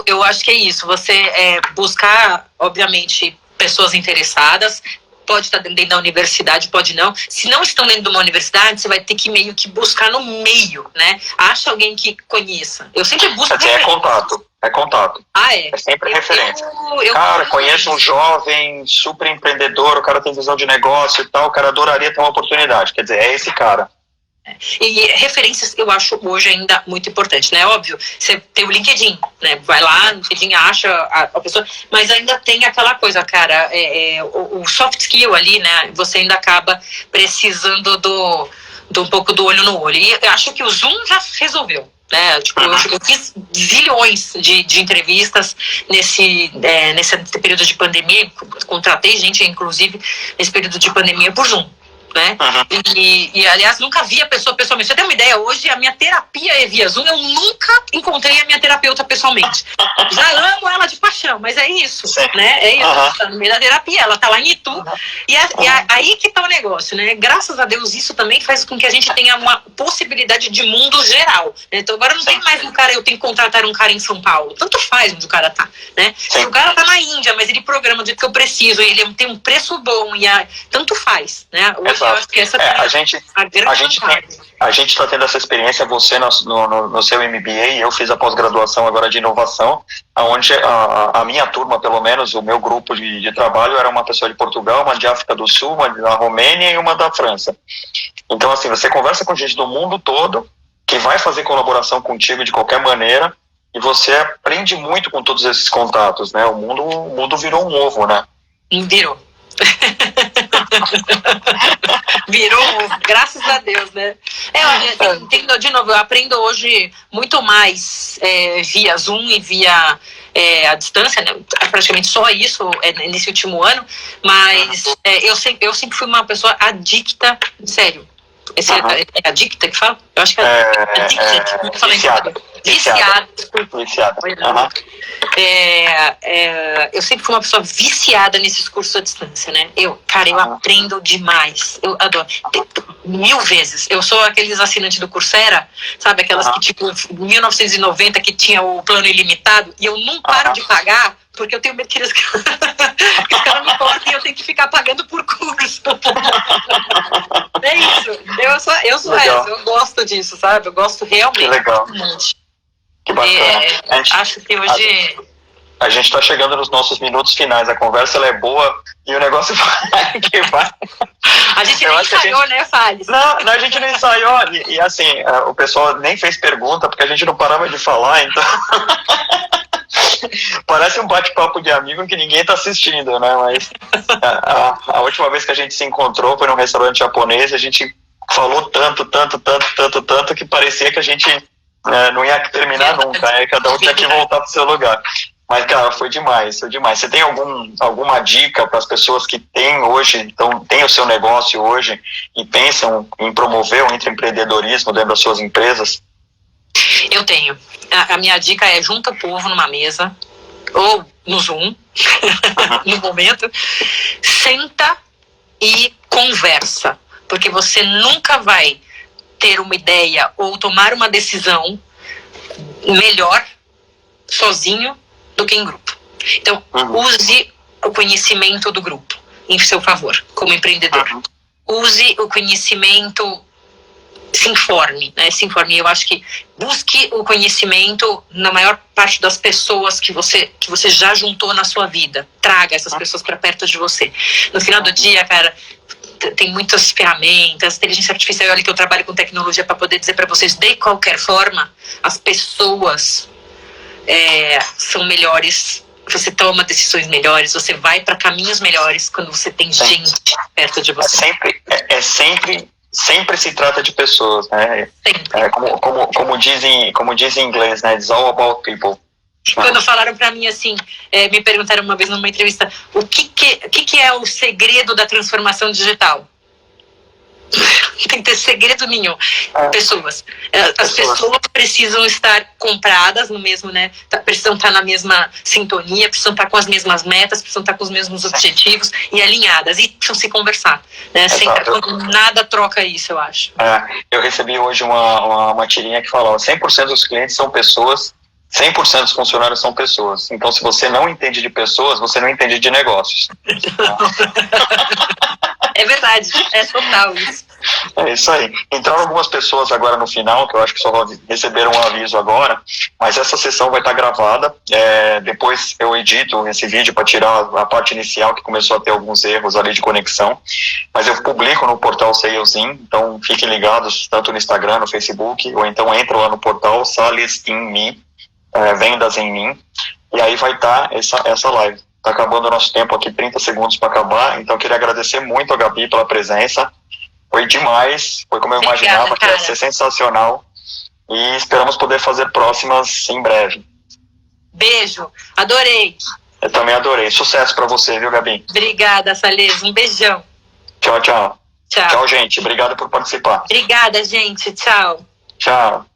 eu acho que é isso. Você buscar, obviamente, pessoas interessadas, pode estar dentro da universidade, pode não. Se não estão dentro de uma universidade, você vai ter que meio que buscar no meio, né? Acha alguém que conheça. Eu sempre busco... É contato. É contato. É sempre referência. Cara, conheço um jovem, super empreendedor, o cara tem visão de negócio e tal, o cara adoraria ter uma oportunidade. Quer dizer, é esse cara. E referências eu acho hoje ainda muito importante, né? Óbvio, você tem o LinkedIn, né? Vai lá, no LinkedIn acha a pessoa, mas ainda tem aquela coisa, cara, o soft skill ali, né? Você ainda acaba precisando do um pouco do olho no olho. E eu acho que o Zoom já resolveu. Né? Tipo, eu fiz zilhões de entrevistas nesse período de pandemia, contratei gente, inclusive, nesse período de pandemia por Zoom. Né? E, aliás, nunca vi a pessoa pessoalmente. Você tem uma ideia? Hoje a minha terapia é via Zoom. Eu nunca encontrei a minha terapeuta pessoalmente. Já amo ela de paixão, mas é isso, né? É isso. Ela tá no meio da terapia, ela tá lá em Itu. E aí que tá o negócio, né? Graças a Deus, isso também faz com que a gente tenha uma possibilidade de mundo geral. Né? Então agora não tem mais um cara, eu tenho que contratar um cara em São Paulo. Tanto faz onde o cara tá, né? Se o cara tá na Índia, mas ele programa do jeito que eu preciso, ele tem um preço bom, tanto faz, né? Hoje eu acho que essa a gente está tendo essa experiência, você no seu MBA, eu fiz a pós-graduação agora de inovação, onde a minha turma, pelo menos, o meu grupo de trabalho era uma pessoa de Portugal, uma de África do Sul, uma da Romênia e uma da França. Então, assim, você conversa com gente do mundo todo, que vai fazer colaboração contigo de qualquer maneira, e você aprende muito com todos esses contatos, né? O mundo virou um ovo, né? Virou. Virou, graças a Deus, né? De novo, eu aprendo hoje muito mais via Zoom e via a distância, né? Praticamente só isso nesse último ano, mas eu sempre fui uma pessoa adicta, sério. É adicta que fala? Eu acho que é adicta. Viciada. Eu sempre fui uma pessoa viciada nesses cursos à distância, né? Eu aprendo demais. Eu adoro. 1000 vezes. Eu sou aqueles assinantes do Coursera, sabe? Aquelas que, tipo, 1990 que tinha o plano ilimitado, e eu não paro de pagar, porque eu tenho medo que os caras me cortem e eu tenho que ficar pagando por curso. É isso. Eu sou essa. Eu gosto disso, sabe? Eu gosto realmente. Que legal. Que bacana. Acho que hoje... A gente está chegando nos nossos minutos finais. A conversa ela é boa e o negócio vai. A gente nem ensaiou, né, Fales? Não, a gente não ensaiou. E assim, o pessoal nem fez pergunta, porque a gente não parava de falar, então... Parece um bate-papo de amigo que ninguém está assistindo, né? Mas a última vez que a gente se encontrou foi num restaurante japonês, a gente falou tanto, que parecia que a gente não ia terminar nunca, né? Cada um tinha que voltar para o seu lugar. Mas, cara, foi demais. Você tem alguma dica para as pessoas que têm hoje, então têm o seu negócio hoje e pensam em promover o empreendedorismo dentro das suas empresas? Eu tenho. A minha dica é: junta o povo numa mesa, ou no Zoom, no momento, senta e conversa, porque você nunca vai ter uma ideia ou tomar uma decisão melhor sozinho do que em grupo. Então, use o conhecimento do grupo em seu favor, como empreendedor. Use o conhecimento, se informe, né? Se informe. Eu acho que busque o conhecimento na maior parte das pessoas que você já juntou na sua vida. Traga essas pessoas para perto de você. No final do dia, cara, tem muitas ferramentas, inteligência artificial, olha que eu trabalho com tecnologia para poder dizer para vocês, de qualquer forma, as pessoas são melhores, você toma decisões melhores, você vai para caminhos melhores quando você tem gente perto de você. Sempre se trata de pessoas, né? Como dizem em inglês, né? It's all about people. Quando falaram para mim assim, me perguntaram uma vez numa entrevista, o que é o segredo da transformação digital? Não tem que ter segredo nenhum. Pessoas. As pessoas precisam estar compradas no mesmo, né? Precisam estar na mesma sintonia, precisam estar com as mesmas metas, precisam estar com os mesmos objetivos e alinhadas. E precisam se conversar. Né? Nada troca isso, eu acho. Eu recebi hoje uma tirinha que falava: 100% dos clientes são pessoas, 100% dos funcionários são pessoas. Então, se você não entende de pessoas, você não entende de negócios. É verdade, é total isso. É isso aí. Entraram algumas pessoas agora no final, que eu acho que só receberam um aviso agora, mas essa sessão vai estar gravada. Depois eu edito esse vídeo para tirar a parte inicial, que começou a ter alguns erros ali de conexão. Mas eu publico no portal Salesin, então fiquem ligados, tanto no Instagram, no Facebook, ou então entram lá no portal Sales in Me, Vendas em Mim, e aí vai estar essa live. Está acabando o nosso tempo aqui, 30 segundos para acabar, então eu queria agradecer muito a Gabi pela presença. Foi demais, foi como eu imaginava, que ia ser sensacional. E esperamos poder fazer próximas em breve. Beijo, adorei. Eu também adorei. Sucesso para você, viu, Gabi? Obrigada, Sales. Um beijão. Tchau, tchau. Tchau. Tchau, gente. Obrigado por participar. Obrigada, gente. Tchau. Tchau.